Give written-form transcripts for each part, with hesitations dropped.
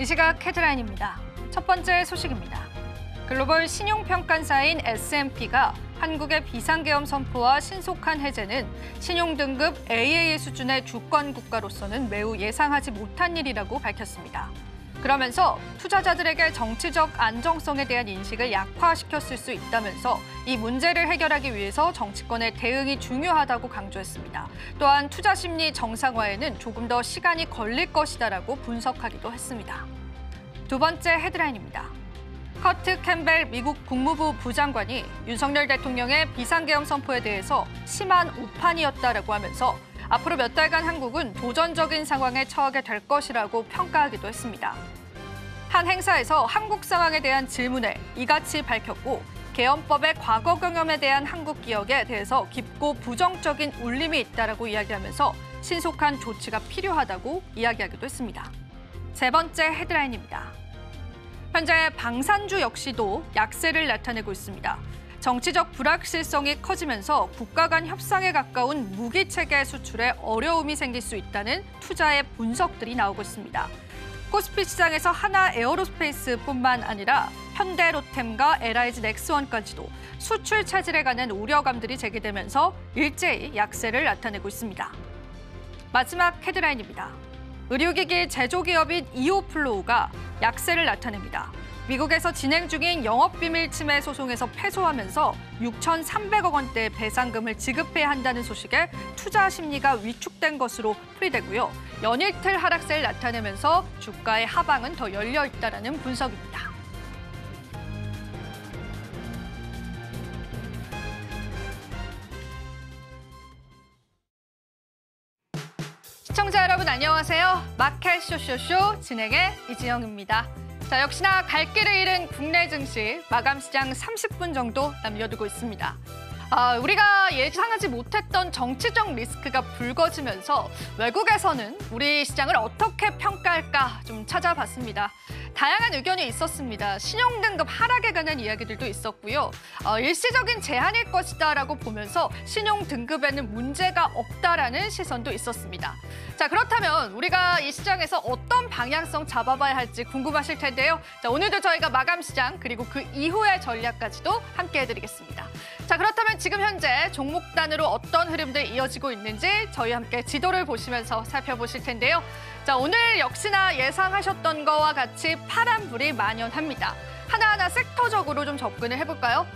이 시각 헤드라인입니다. 첫 번째 소식입니다. 글로벌 신용평가사인 S&P가 한국의 비상계엄 선포와 신속한 해제는 신용등급 AAA 수준의 주권국가로서는 매우 예상하지 못한 일이라고 밝혔습니다. 그러면서 투자자들에게 정치적 안정성에 대한 인식을 약화시켰을 수 있다면서 이 문제를 해결하기 위해서 정치권의 대응이 중요하다고 강조했습니다. 또한 투자 심리 정상화에는 조금 더 시간이 걸릴 것이다라고 분석하기도 했습니다. 두 번째 헤드라인입니다. 커트 캠벨 미국 국무부 부장관이 윤석열 대통령의 비상계엄 선포에 대해서 심한 오판이었다라고 하면서 앞으로 몇 달간 한국은 도전적인 상황에 처하게 될 것이라고 평가하기도 했습니다. 한 행사에서 한국 상황에 대한 질문에 이같이 밝혔고 계엄법의 과거 경험에 대한 한국 기억에 대해서 깊고 부정적인 울림이 있다라고 이야기하면서 신속한 조치가 필요하다고 이야기하기도 했습니다. 세 번째 헤드라인입니다. 현재 방산주 역시도 약세를 나타내고 있습니다. 정치적 불확실성이 커지면서 국가 간 협상에 가까운 무기체계 수출에 어려움이 생길 수 있다는 투자의 분석들이 나오고 있습니다. 코스피 시장에서 하나 에어로스페이스뿐만 아니라 현대로템과 LIG 넥스원까지도 수출 차질에 관한 우려감들이 제기되면서 일제히 약세를 나타내고 있습니다. 마지막 헤드라인입니다. 의료기기 제조기업인 이오플로우가 약세를 나타냅니다. 미국에서 진행 중인 영업비밀 침해 소송에서 패소하면서 6,300억 원대 배상금을 지급해야 한다는 소식에 투자 심리가 위축된 것으로 풀이되고요. 연일틀 하락세를 나타내면서 주가의 하방은 더 열려 있다는 분석입니다. 시청자 여러분 안녕하세요. 마켓 쇼쇼쇼 진행의 이지영입니다. 자, 역시나 갈 길을 잃은 국내 증시 마감 시장 30분 정도 남겨두고 있습니다. 우리가 예상하지 못했던 정치적 리스크가 불거지면서 외국에서는 우리 시장을 어떻게 평가할까 좀 찾아봤습니다. 다양한 의견이 있었습니다. 신용등급 하락에 관한 이야기들도 있었고요. 일시적인 제한일 것이다라고 보면서 신용등급에는 문제가 없다라는 시선도 있었습니다. 자, 그렇다면 우리가 이 시장에서 어떤 방향성 잡아봐야 할지 궁금하실 텐데요. 자, 오늘도 저희가 마감 시장 그리고 그 이후의 전략까지도 함께 해드리겠습니다. 자, 그렇다면 지금 현재 종목 단으로 어떤 흐름들이 이어지고 있는지 저희 함께 지도를 보시면서 살펴보실 텐데요. 자, 오늘 역시나 예상하셨던 거와 같이 파란불이 만연합니다. 하나하나 섹터적으로 좀 접근을 해볼까요?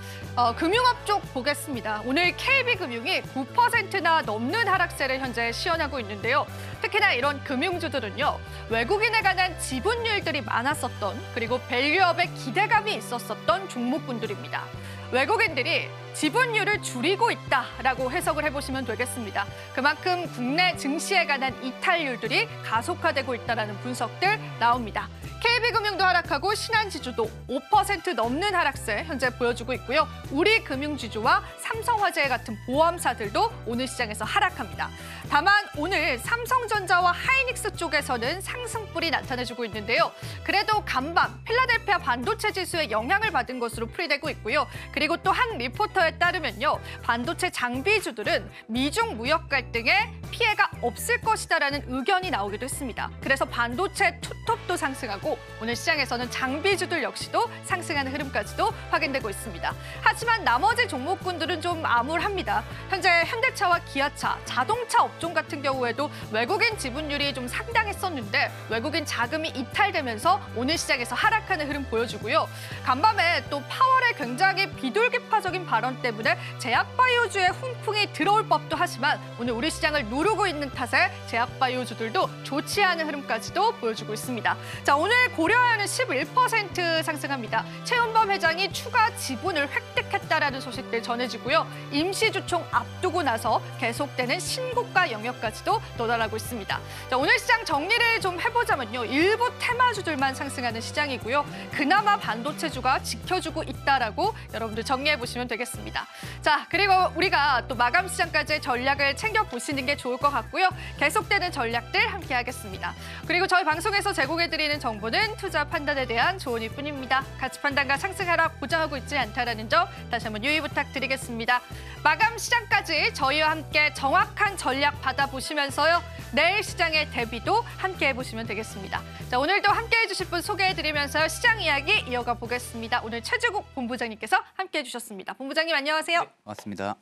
금융업 쪽 보겠습니다. 오늘 KB금융이 9%나 넘는 하락세를 현재 시현하고 있는데요. 특히나 이런 금융주들은요, 외국인에 관한 지분율들이 많았었던 그리고 밸류업에 기대감이 있었었던 종목군들입니다. 외국인들이 지분율을 줄이고 있다라고 해석을 해보시면 되겠습니다. 그만큼 국내 증시에 관한 이탈률들이 가속화되고 있다는 분석들 나옵니다. KB금융도 하락하고 신한지주도 5% 넘는 하락세 현재 보여주고 있고요. 우리금융지주와 삼성화재 같은 보험사들도 오늘 시장에서 하락합니다. 다만 오늘 삼성전자와 하이닉스 쪽에서는 상승불이 나타내주고 있는데요. 그래도 간밤 필라델피아 반도체 지수에 영향을 받은 것으로 풀이되고 있고요. 그리고 또 한 리포터에 따르면요, 반도체 장비주들은 미중 무역 갈등에 피해가 없을 것이다라는 의견이 나오기도 했습니다. 그래서 반도체 투톱도 상승하고 오늘 시장에서는 장비주들 역시도 상승하는 흐름까지도 확인되고 있습니다. 하지만 나머지 종목군들은 좀 암울합니다. 현재 현대차와 기아차, 자동차 업종 같은 경우에도 외국인 지분율이 좀 상당했었는데 외국인 자금이 이탈되면서 오늘 시장에서 하락하는 흐름 보여주고요. 간밤에 또 파월의 굉장히 비둘기파적인 발언 때문에 제약바이오주의 훈풍이 들어올 법도 하지만 오늘 우리 시장을 누르고 있는 탓에 제약바이오주들도 좋지 않은 흐름까지도 보여주고 있습니다. 자, 오늘 고려아연은 11% 상승합니다. 최은범 회장이 추가 지분을 획득했다라는 소식들 전해지고요. 임시주총 앞두고 나서 계속되는 신고가 영역까지도 도달하고 있습니다. 자, 오늘 시장 정리를 좀 해보자면요. 일부 테마주들만 상승하는 시장이고요. 그나마 반도체주가 지켜주고 있다라고 여러분들 정리해보시면 되겠습니다. 자, 그리고 우리가 또 마감 시장까지의 전략을 챙겨보시는 게 좋을 것 같고요. 계속되는 전략들 함께하겠습니다. 그리고 저희 방송에서 제공해드리는 정보는 투자 판단에 대한 조언일 뿐입니다. 가치 판단과 상승 하락 보장하고 있지 않다는 점 다시 한번 유의 부탁드리겠습니다. 마감 시장까지 저희와 함께 정확한 전략 받아보시면서요. 내일 시장의 대비도 함께 해보시면 되겠습니다. 자, 오늘도 함께해 주실 분 소개해드리면서 시장 이야기 이어가 보겠습니다. 오늘 최주국 본부장님께서 함께해 주셨습니다. 본부장님 안녕하세요. 네, 반갑습니다.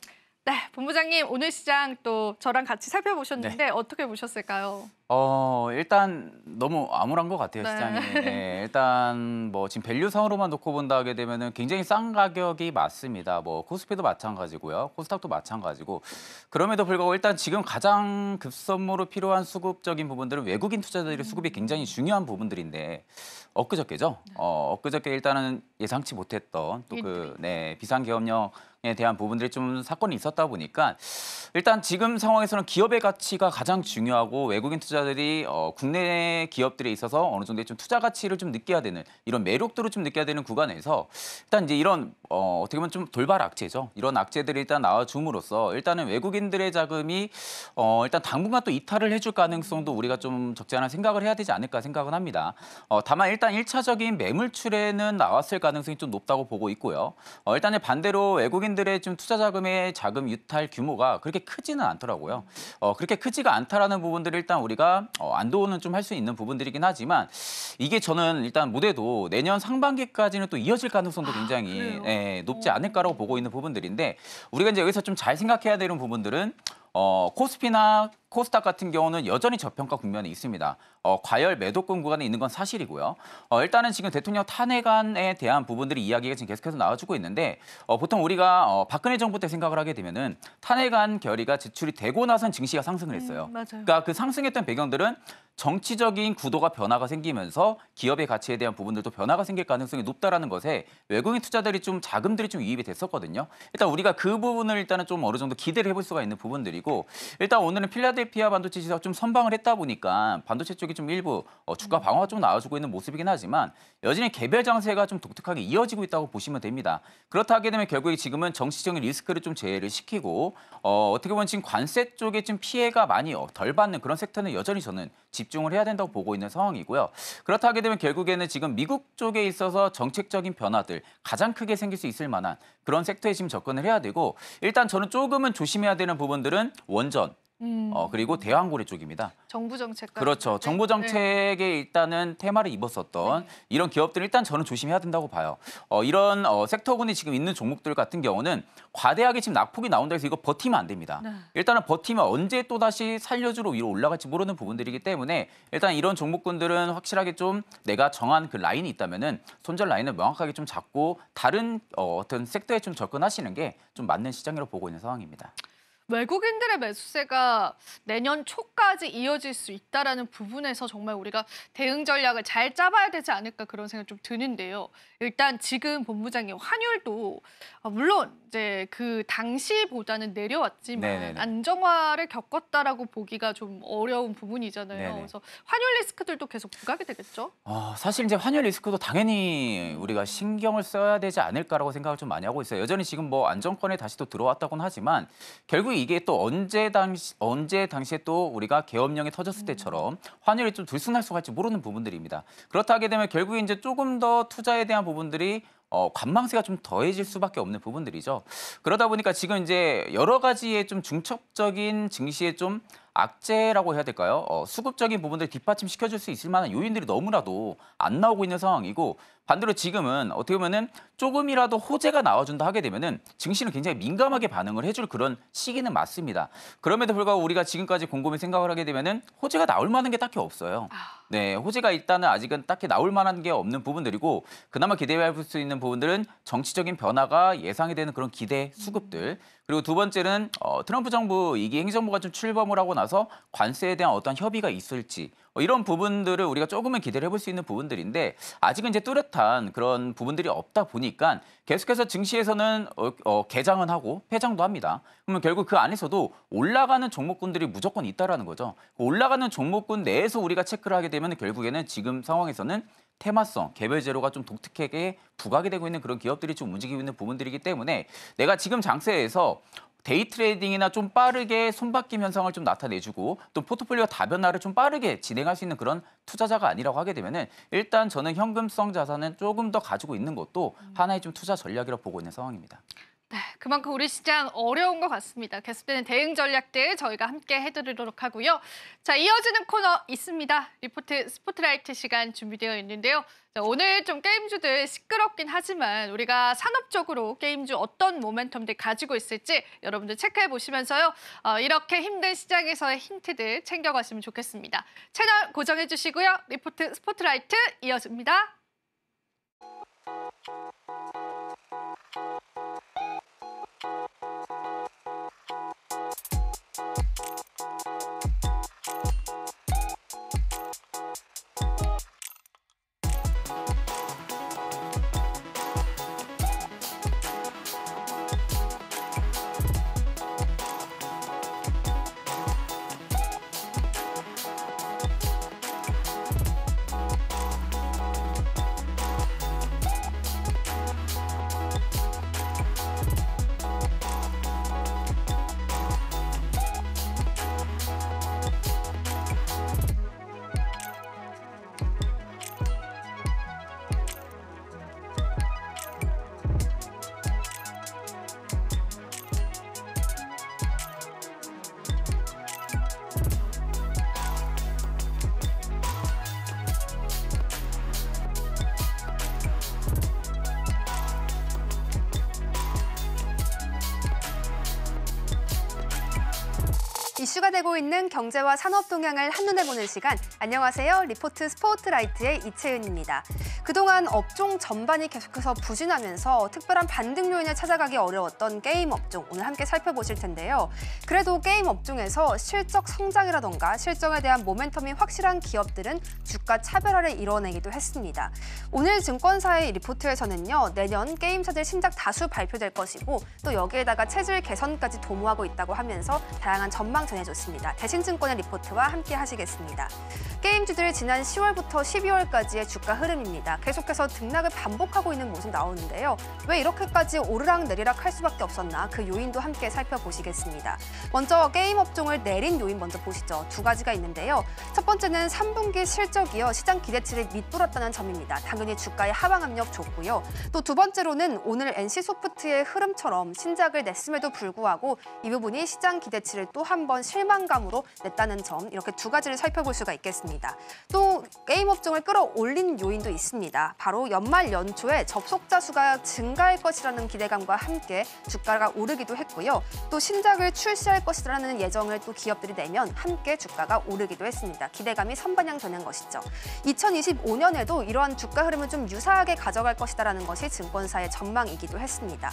네, 본부장님 오늘 시장 또 저랑 같이 살펴보셨는데 어떻게 보셨을까요? 일단 너무 암울한 것 같아요, 네. 시장이. 네, 일단 뭐 지금 밸류상으로만 놓고 본다 하게 되면은 굉장히 싼 가격이 맞습니다. 뭐 코스피도 마찬가지고요, 코스닥도 마찬가지고. 그럼에도 불구하고 일단 지금 가장 급선무로 필요한 수급적인 부분들은 외국인 투자자들의 수급이 굉장히 중요한 부분들인데 엊그저께죠. 엊그저께 일단은 예상치 못했던 또 비상계엄령에 대한 부분들이 좀 사건이 있었다 보니까 일단 지금 상황에서는 기업의 가치가 가장 중요하고 외국인 투자들이 국내 기업들에 있어서 어느 정도의 좀 투자 가치를 좀 느껴야 되는 이런 매력도를 좀 느껴야 되는 구간에서 일단 이제 이런 어떻게 보면 좀 돌발 악재죠. 이런 악재들이 일단 나와줌으로써 일단은 외국인들의 자금이 일단 당분간 또 이탈을 해줄 가능성도 우리가 좀 적지 않은 생각을 해야 되지 않을까 생각은 합니다. 다만 일단 1차적인 매물출에는 나왔을 가능성이 좀 높다고 보고 있고요. 일단은 반대로 외국인들의 좀 투자 자금의 자금 유탈 규모가 그렇게 크지는 않더라고요. 그렇게 크지가 않다라는 부분들을 일단 우리가 안도는 좀 할 수 있는 부분들이긴 하지만 이게 저는 일단 무대도 내년 상반기까지는 또 이어질 가능성도 굉장히 높지 않을까라고 보고 있는 부분들인데 우리가 이제 여기서 좀 잘 생각해야 되는 부분들은 코스피나 코스닥 같은 경우는 여전히 저평가 국면에 있습니다. 과열 매도권 구간에 있는 건 사실이고요. 일단은 지금 대통령 탄핵안에 대한 부분들이 이야기가 지금 계속해서 나와주고 있는데 보통 우리가 박근혜 정부 때 생각을 하게 되면은 탄핵안 결의가 제출이 되고 나선 증시가 상승을 했어요. 맞아요. 그러니까 그 상승했던 배경들은 정치적인 구도가 변화가 생기면서 기업의 가치에 대한 부분들도 변화가 생길 가능성이 높다라는 것에 외국인 투자들이 좀 자금들이 좀 유입이 됐었거든요. 일단 우리가 그 부분을 일단은 좀 어느 정도 기대를 해볼 수가 있는 부분들이고 일단 오늘은 필라델피아 반도체 지수가 좀 선방을 했다 보니까 반도체 쪽이 좀 일부 주가 방어가 좀 나와주고 있는 모습이긴 하지만 여전히 개별 장세가 좀 독특하게 이어지고 있다고 보시면 됩니다. 그렇다 하게 되면 결국에 지금은 정치적인 리스크를 좀 제외를 시키고 어떻게 보면 지금 관세 쪽에 좀 피해가 많이 덜 받는 그런 섹터는 여전히 저는 집중을 해야 된다고 보고 있는 상황이고요. 그렇다 하게 되면 결국에는 지금 미국 쪽에 있어서 정책적인 변화들 가장 크게 생길 수 있을 만한 그런 섹터에 지금 접근을 해야 되고 일단 저는 조금은 조심해야 되는 부분들은 원전 그리고 대왕고래 쪽입니다. 정부 정책. 그렇죠. 정부 정책에 일단은 테마를 입었었던 이런 기업들은 일단 저는 조심해야 된다고 봐요. 이런 섹터군이 지금 있는 종목들 같은 경우는 과대하게 지금 낙폭이 나온다 해서 이거 버티면 안 됩니다. 일단은 버티면 언제 또다시 살려주러 위로 올라갈지 모르는 부분들이기 때문에 일단 이런 종목군들은 확실하게 좀 내가 정한 그 라인이 있다면은 손절 라인을 명확하게 좀 잡고 다른 어떤 섹터에 좀 접근하시는 게 좀 맞는 시장이라고 보고 있는 상황입니다. 외국인들의 매수세가 내년 초까지 이어질 수 있다라는 부분에서 정말 우리가 대응 전략을 잘 짜봐야 되지 않을까 그런 생각이 좀 드는데요. 일단 지금 본부장님 환율도 물론 이제 그 당시보다는 내려왔지만 안정화를 겪었다라고 보기가 좀 어려운 부분이잖아요. 그래서 환율 리스크들도 계속 부각이 되겠죠? 사실 이제 환율 리스크도 당연히 우리가 신경을 써야 되지 않을까라고 생각을 좀 많이 하고 있어요. 여전히 지금 뭐 안정권에 다시 또 들어왔다고는 하지만 결국 이게 또 언제 당시에 또 우리가 계엄령이 터졌을 때처럼 환율이 좀 들쑥날쑥할지 모르는 부분들입니다. 그렇다 하게 되면 결국에 이제 조금 더 투자에 대한 부분들이 관망세가 좀 더해질 수밖에 없는 부분들이죠. 그러다 보니까 지금 이제 여러 가지의 좀 중첩적인 증시에 좀 악재라고 해야 될까요? 수급적인 부분들 뒷받침시켜줄 수 있을 만한 요인들이 너무나도 안 나오고 있는 상황이고 반대로 지금은 어떻게 보면은 조금이라도 호재가 나와준다 하게 되면은 증시는 굉장히 민감하게 반응을 해줄 그런 시기는 맞습니다. 그럼에도 불구하고 우리가 지금까지 곰곰이 생각을 하게 되면은 호재가 나올 만한 게 딱히 없어요. 네, 호재가 일단은 아직은 딱히 나올 만한 게 없는 부분들이고 그나마 기대할 수 있는 부분들은 정치적인 변화가 예상이 되는 그런 기대 수급들 그리고 두 번째는 트럼프 정부 2기 행정부가 좀 출범을 하고 나서 관세에 대한 어떤 협의가 있을지 이런 부분들을 우리가 조금은 기대를 해볼 수 있는 부분들인데 아직은 이제 뚜렷한 그런 부분들이 없다 보니까 계속해서 증시에서는 개장은 하고 폐장도 합니다. 그러면 결국 그 안에서도 올라가는 종목군들이 무조건 있다라는 거죠. 올라가는 종목군 내에서 우리가 체크를 하게 되면 결국에는 지금 상황에서는 테마성, 개별 재료가 좀 독특하게 부각이 되고 있는 그런 기업들이 좀 움직이고 있는 부분들이기 때문에 내가 지금 장세에서 데이 트레이딩이나 좀 빠르게 손바뀜 현상을 좀 나타내주고 또 포트폴리오 다변화를 좀 빠르게 진행할 수 있는 그런 투자자가 아니라고 하게 되면은 일단 저는 현금성 자산은 조금 더 가지고 있는 것도 하나의 좀 투자 전략이라고 보고 있는 상황입니다. 네, 그만큼 우리 시장 어려운 것 같습니다. 계속되는 대응 전략들 저희가 함께 해드리도록 하고요. 자, 이어지는 코너 있습니다. 리포트 스포트라이트 시간 준비되어 있는데요. 자, 오늘 좀 게임주들 시끄럽긴 하지만 우리가 산업적으로 게임주 어떤 모멘텀들 가지고 있을지 여러분들 체크해 보시면서요. 이렇게 힘든 시장에서의 힌트들 챙겨가시면 좋겠습니다. 채널 고정해 주시고요. 리포트 스포트라이트 이어집니다. 이슈가 되고 있는 경제와 산업 동향을 한눈에 보는 시간. 안녕하세요. 리포트 스포트라이트의 이채은입니다. 그동안 업종 전반이 계속해서 부진하면서 특별한 반등 요인을 찾아가기 어려웠던 게임 업종, 오늘 함께 살펴보실 텐데요. 그래도 게임 업종에서 실적 성장이라던가 실적에 대한 모멘텀이 확실한 기업들은 주가 차별화를 이뤄내기도 했습니다. 오늘 증권사의 리포트에서는요, 내년 게임사들 신작 다수 발표될 것이고 또 여기에다가 체질 개선까지 도모하고 있다고 하면서 다양한 전망 전해줬습니다. 대신증권의 리포트와 함께 하시겠습니다. 게임주들 지난 10월부터 12월까지의 주가 흐름입니다. 계속해서 등락을 반복하고 있는 모습 나오는데요. 왜 이렇게까지 오르락내리락 할 수밖에 없었나, 그 요인도 함께 살펴보시겠습니다. 먼저 게임 업종을 내린 요인 먼저 보시죠. 두 가지가 있는데요. 첫 번째는 3분기 실적이요, 시장 기대치를 밑돌았다는 점입니다. 당연히 주가의 하방 압력 줬고요. 또 두 번째로는 오늘 NC소프트의 흐름처럼 신작을 냈음에도 불구하고 이 부분이 시장 기대치를 또 한 번 실망감으로 냈다는 점, 이렇게 두 가지를 살펴볼 수가 있겠습니다. 또 게임 업종을 끌어올린 요인도 있습니다. 바로 연말 연초에 접속자 수가 증가할 것이라는 기대감과 함께 주가가 오르기도 했고요. 또 신작을 출시할 것이라는 예정을 또 기업들이 내면 함께 주가가 오르기도 했습니다. 기대감이 선반영되는 것이죠. 2025년에도 이러한 주가 흐름을 좀 유사하게 가져갈 것이다라는 것이 증권사의 전망이기도 했습니다.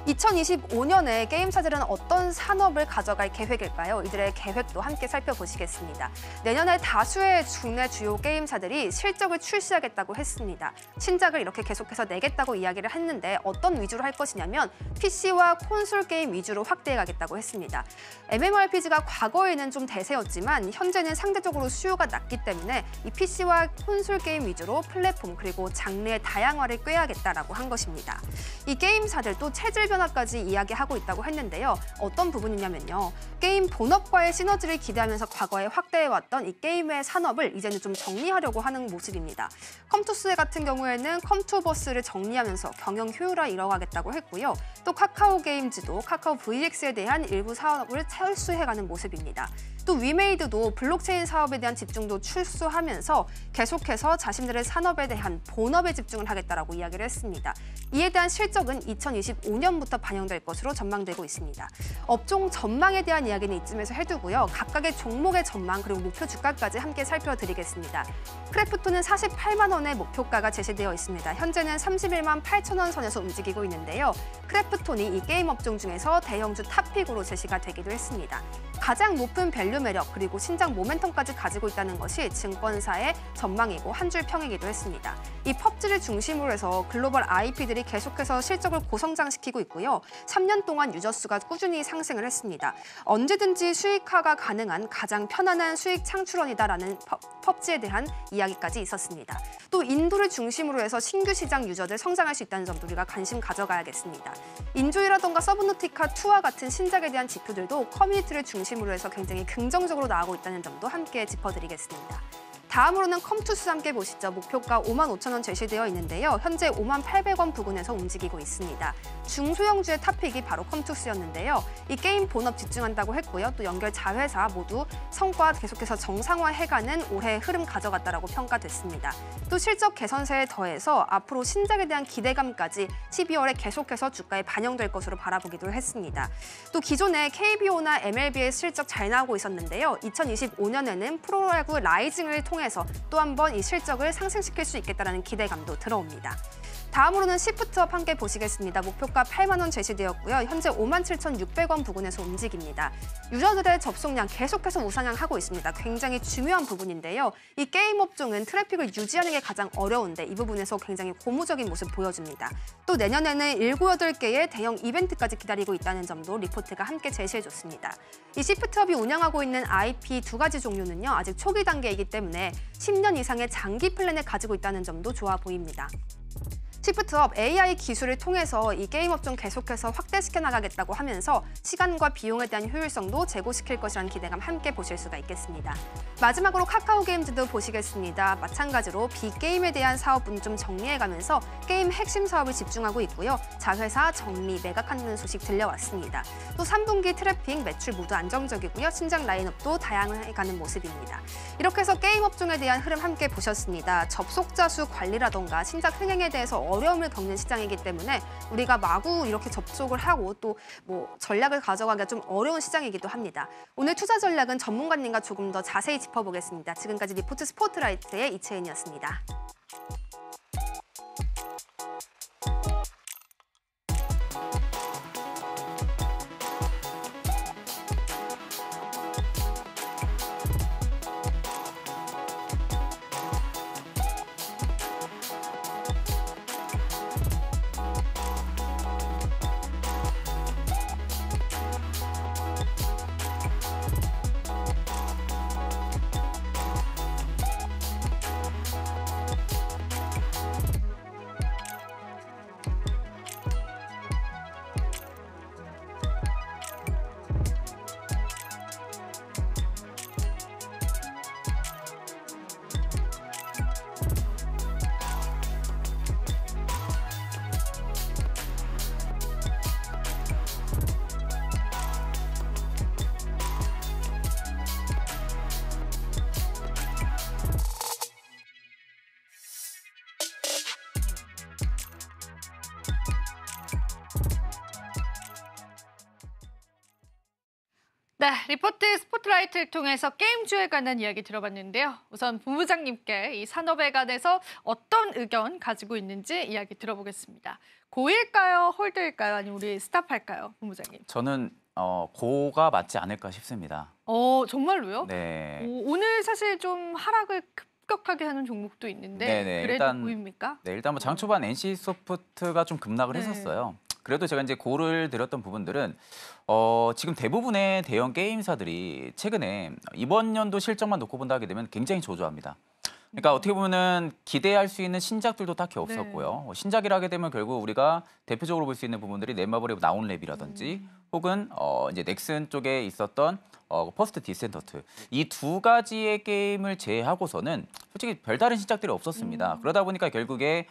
2025년에 게임사들은 어떤 산업을 가져갈 계획일까요? 이들의 계획도 함께 살펴보시겠습니다. 내년에 다수의 국내 주요 게임사들이 실적을 출시하겠다고 했습니다. 신작을 이렇게 계속해서 내겠다고 이야기를 했는데 어떤 위주로 할 것이냐면 PC와 콘솔 게임 위주로 확대해 가겠다고 했습니다. MMORPG가 과거에는 좀 대세였지만 현재는 상대적으로 수요가 낮기 때문에 이 PC와 콘솔 게임 위주로 플랫폼 그리고 장르의 다양화를 꾀하겠다라고 한 것입니다. 이 게임사들도 체질 변화까지 이야기하고 있다고 했는데요. 어떤 부분이냐면요. 게임 본업과의 시너지를 기대하면서 과거에 확대해왔던 이 게임의 산업을 이제는 좀 정리하려고 하는 모습입니다. 컴투스 같은 경우에는 컴투버스를 정리하면서 경영 효율화 이뤄가겠다고 했고요. 또 카카오 게임즈도 카카오 VX에 대한 일부 사업을 철수해가는 모습입니다. 또 위메이드도 블록체인 사업에 대한 집중도 축소하면서 계속해서 자신들의 산업에 대한 본업에 집중을 하겠다라고 이야기를 했습니다. 이에 대한 실적은 2025년부터 반영될 것으로 전망되고 있습니다. 업종 전망에 대한 이야기는 이쯤에서 해두고요. 각각의 종목의 전망 그리고 목표 주가까지 함께 살펴드리겠습니다. 크래프톤은 48만 원의 목표가가 제시되어 있습니다. 현재는 31만 8천 원 선에서 움직이고 있는데요. 크래프톤이 이 게임 업종 중에서 대형주 탑픽으로 제시가 되기도 했습니다. 가장 높은 밸류 매력 그리고 신작 모멘텀까지 가지고 있다는 것이 증권사의 전망이고 한 줄 평이기도 했습니다. 이 펍지를 중심으로 해서 글로벌 IP들이 계속해서 실적을 고성장시키고 있고요. 3년 동안 유저 수가 꾸준히 상승을 했습니다. 언제든지 수익화가 가능한 가장 편안한 수익 창출원이다라는 펍지에 대한 이야기까지 있었습니다. 또 인도를 중심으로 해서 신규 시장 유저들 성장할 수 있다는 점도 우리가 관심 가져가야겠습니다. 인조이라던가 서브노티카2와 같은 신작에 대한 지표들도 커뮤니티를 중심으로 해서 굉장히 긍정적으로 나오고 있다는 점도 함께 짚어드리겠습니다. 다음으로는 컴투스 함께 보시죠. 목표가 55,000원 제시되어 있는데요. 현재 58,800원 부근에서 움직이고 있습니다. 중소형주의 탑픽이 바로 컴투스였는데요. 이 게임 본업 집중한다고 했고요. 또 연결 자회사 모두 성과 계속해서 정상화해가는 올해 흐름 가져갔다라고 평가됐습니다. 또 실적 개선세에 더해서 앞으로 신작에 대한 기대감까지 12월에 계속해서 주가에 반영될 것으로 바라보기도 했습니다. 또 기존에 KBO나 MLB의 실적 잘 나오고 있었는데요. 2025년에는 프로야구 라이징을 통해서 또 한 번 이 실적을 상승시킬 수 있겠다는 기대감도 들어옵니다. 다음으로는 시프트업 함께 보시겠습니다. 목표가 8만 원 제시되었고요. 현재 57,600원 부근에서 움직입니다. 유저들의 접속량 계속해서 우상향하고 있습니다. 굉장히 중요한 부분인데요. 이 게임 업종은 트래픽을 유지하는 게 가장 어려운데 이 부분에서 굉장히 고무적인 모습 보여줍니다. 또 내년에는 7, 8개의 대형 이벤트까지 기다리고 있다는 점도 리포트가 함께 제시해줬습니다. 이 시프트업이 운영하고 있는 IP 2가지 종류는요. 아직 초기 단계이기 때문에 10년 이상의 장기 플랜을 가지고 있다는 점도 좋아 보입니다. 시프트업 AI 기술을 통해서 이 게임 업종 계속해서 확대시켜 나가겠다고 하면서 시간과 비용에 대한 효율성도 제고시킬 것이라는 기대감 함께 보실 수가 있겠습니다. 마지막으로 카카오 게임즈도 보시겠습니다. 마찬가지로 빅게임에 대한 사업은 좀 정리해가면서 게임 핵심 사업을 집중하고 있고요. 자회사 정리, 매각하는 소식 들려왔습니다. 또 3분기 트래픽, 매출 모두 안정적이고요. 신작 라인업도 다양해가는 모습입니다. 이렇게 해서 게임 업종에 대한 흐름 함께 보셨습니다. 접속자 수 관리라던가 신작 흥행에 대해서 어려움을 겪는 시장이기 때문에 우리가 마구 이렇게 접속을 하고 또 전략을 가져가기가 좀 어려운 시장이기도 합니다. 오늘 투자 전략은 전문가님과 조금 더 자세히 짚어보겠습니다. 지금까지 리포트 스포트라이트의 이채은이었습니다. 네, 리포트 스포트라이트를 통해서 게임주에 관한 이야기 들어봤는데요. 우선 본부장님께 이 산업에 관해서 어떤 의견 가지고 있는지 이야기 들어보겠습니다. 고일까요? 홀드일까요? 아니면 우리 스탑할까요? 본부장님. 저는 고가 맞지 않을까 싶습니다. 정말로요? 네. 오늘 사실 좀 하락을 급격하게 하는 종목도 있는데 네네, 그래도 보입니까? 네, 일단 뭐 장 초반 NC소프트가 좀 급락을 네. 했었어요. 그래도 제가 이제 고를 들었던 부분들은 지금 대부분의 대형 게임사들이 최근에 이번 연도 실적만 놓고 본다 하게 되면 굉장히 조조합니다. 그러니까 어떻게 보면은 기대할 수 있는 신작들도 딱히 없었고요. 신작이라 하게 되면 결국 우리가 대표적으로 볼 수 있는 부분들이 넷마블의 나온랩이라든지 혹은 이제 넥슨 쪽에 있었던 퍼스트 디센터트 이 두 가지의 게임을 제외하고서는 솔직히 별다른 신작들이 없었습니다. 그러다 보니까 결국에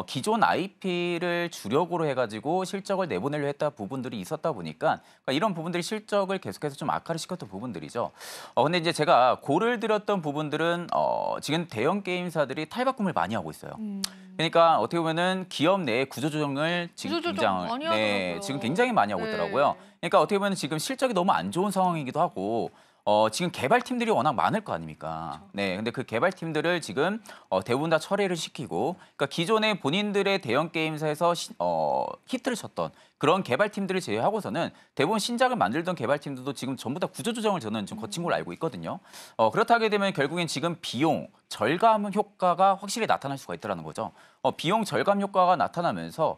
기존 IP를 주력으로 해가지고 실적을 내보내려 했다 부분들이 있었다 보니까 그러니까 이런 부분들이 실적을 계속해서 좀 악화를 시켰던 부분들이죠. 근데 이제 제가 고를 들었던 부분들은 지금 대형 게임사들이 탈바꿈을 많이 하고 있어요. 그러니까 어떻게 보면은 기업 내 구조조정을 지금 많이 하더라고요. 지금 굉장히 많이 하고 네. 있더라고요. 그러니까 어떻게 보면 지금 실적이 너무 안 좋은 상황이기도 하고 지금 개발팀들이 워낙 많을 거 아닙니까? 네, 근데 그 개발팀들을 지금 대부분 다 철회를 시키고, 그러니까 기존에 본인들의 대형 게임사에서 히트를 쳤던 그런 개발팀들을 제외하고서는 대부분 신작을 만들던 개발팀들도 지금 전부 다 구조조정을 저는 좀 거친 걸로 알고 있거든요. 그렇다 하게 되면 결국엔 지금 비용 절감 효과가 확실히 나타날 수가 있다는 거죠. 비용 절감 효과가 나타나면서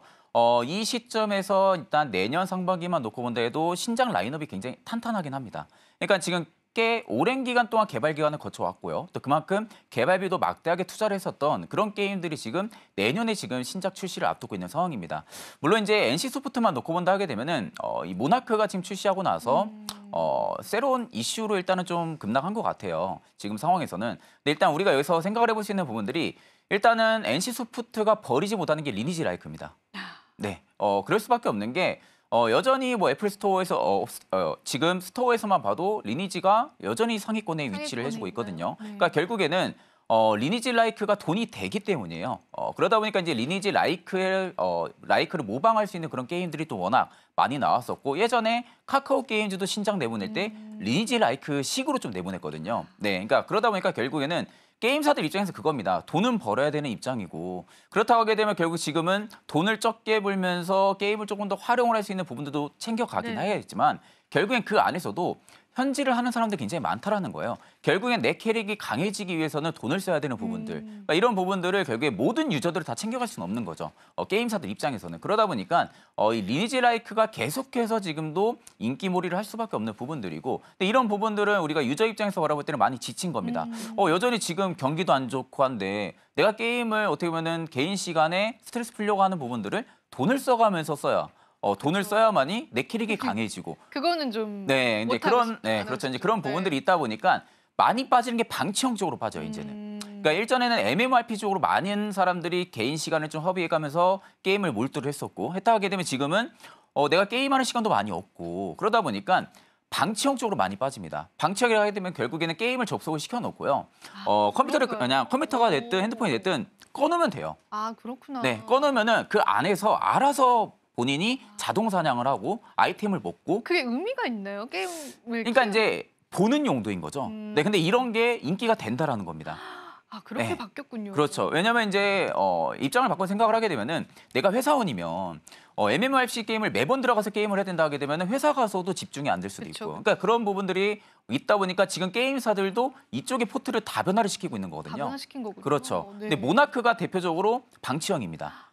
이 시점에서 일단 내년 상반기만 놓고 본다 해도 신작 라인업이 굉장히 탄탄하긴 합니다. 그러니까 지금 꽤 오랜 기간 동안 개발 기간을 거쳐왔고요. 또 그만큼 개발비도 막대하게 투자를 했었던 그런 게임들이 지금 내년에 지금 신작 출시를 앞두고 있는 상황입니다. 물론 이제 NC 소프트만 놓고 본다 하게 되면은 이 모나크가 지금 출시하고 나서 새로운 이슈로 일단은 좀 급락한 것 같아요. 지금 상황에서는. 근데 일단 우리가 여기서 생각을 해볼 수 있는 부분들이 일단은 NC 소프트가 버리지 못하는 게 리니지 라이크입니다. 네, 그럴 수밖에 없는 게 여전히 뭐 애플 스토어에서 지금 스토어에서만 봐도 리니지가 여전히 상위권에 위치를 해주고 있거든요. 네. 그러니까 결국에는 리니지 라이크가 돈이 되기 때문이에요. 그러다 보니까 이제 리니지 라이크를 모방할 수 있는 그런 게임들이 또 워낙 많이 나왔었고 예전에 카카오 게임즈도 신작 내보낼 때 리니지 라이크 식으로 좀 내보냈거든요. 네, 그러니까 그러다 보니까 결국에는 게임사들 입장에서 그겁니다. 돈은 벌어야 되는 입장이고 그렇다고 하게 되면 결국 지금은 돈을 적게 벌면서 게임을 조금 더 활용을 할 수 있는 부분들도 챙겨가긴 네. 해야겠지만 결국엔 그 안에서도 현질을 하는 사람들이 굉장히 많다라는 거예요. 결국엔 내 캐릭이 강해지기 위해서는 돈을 써야 되는 부분들. 그러니까 이런 부분들을 결국에 모든 유저들을 다 챙겨갈 수는 없는 거죠. 게임사들 입장에서는. 그러다 보니까 이 리니지 라이크가 계속해서 지금도 인기몰이를 할 수밖에 없는 부분들이고 근데 이런 부분들은 우리가 유저 입장에서 바라볼 때는 많이 지친 겁니다. 여전히 지금 경기도 안 좋고 한데 내가 게임을 어떻게 보면은 개인 시간에 스트레스 풀려고 하는 부분들을 돈을 써가면서 써야 돈을 써야만이 내 캐릭이 강해지고 그거는 좀 네, 이제 그런 그렇죠. 이제 그런 부분들이 있다 보니까 많이 빠지는 게 방치형 쪽으로 빠져요, 이제는. 그러니까 일전에는 MMORP 쪽으로 많은 사람들이 개인 시간을 좀 허비해가면서 게임을 몰두를 했었고 했다 하게 되면 지금은 내가 게임하는 시간도 많이 없고 그러다 보니까 방치형 쪽으로 많이 빠집니다. 방치형이라고 하게 되면 결국에는 게임을 접속을 시켜놓고요. 컴퓨터가 됐든 핸드폰이 됐든 꺼놓으면 돼요. 아, 그렇구나. 네, 꺼놓으면은 그 안에서 알아서 본인이 자동 사냥을 하고 아이템을 먹고 그게 의미가 있나요? 게임을 그러니까 이제 보는 용도인 거죠. 네, 근데 이런 게 인기가 된다라는 겁니다. 아, 그렇게 네. 바뀌었군요. 그렇죠. 왜냐면 이제 입장을 바꿔 생각을 하게 되면은 내가 회사원이면 MMORPG 게임을 매번 들어가서 게임을 해야 된다 하게 되면은 회사 가서도 집중이 안 될 수도 그쵸. 있고. 그러니까 그런 부분들이 있다 보니까 지금 게임사들도 이쪽의 포트를 다변화를 시키고 있는 거거든요. 다변화시킨 거군요. 그렇죠. 네. 근데 모나크가 대표적으로 방치형입니다.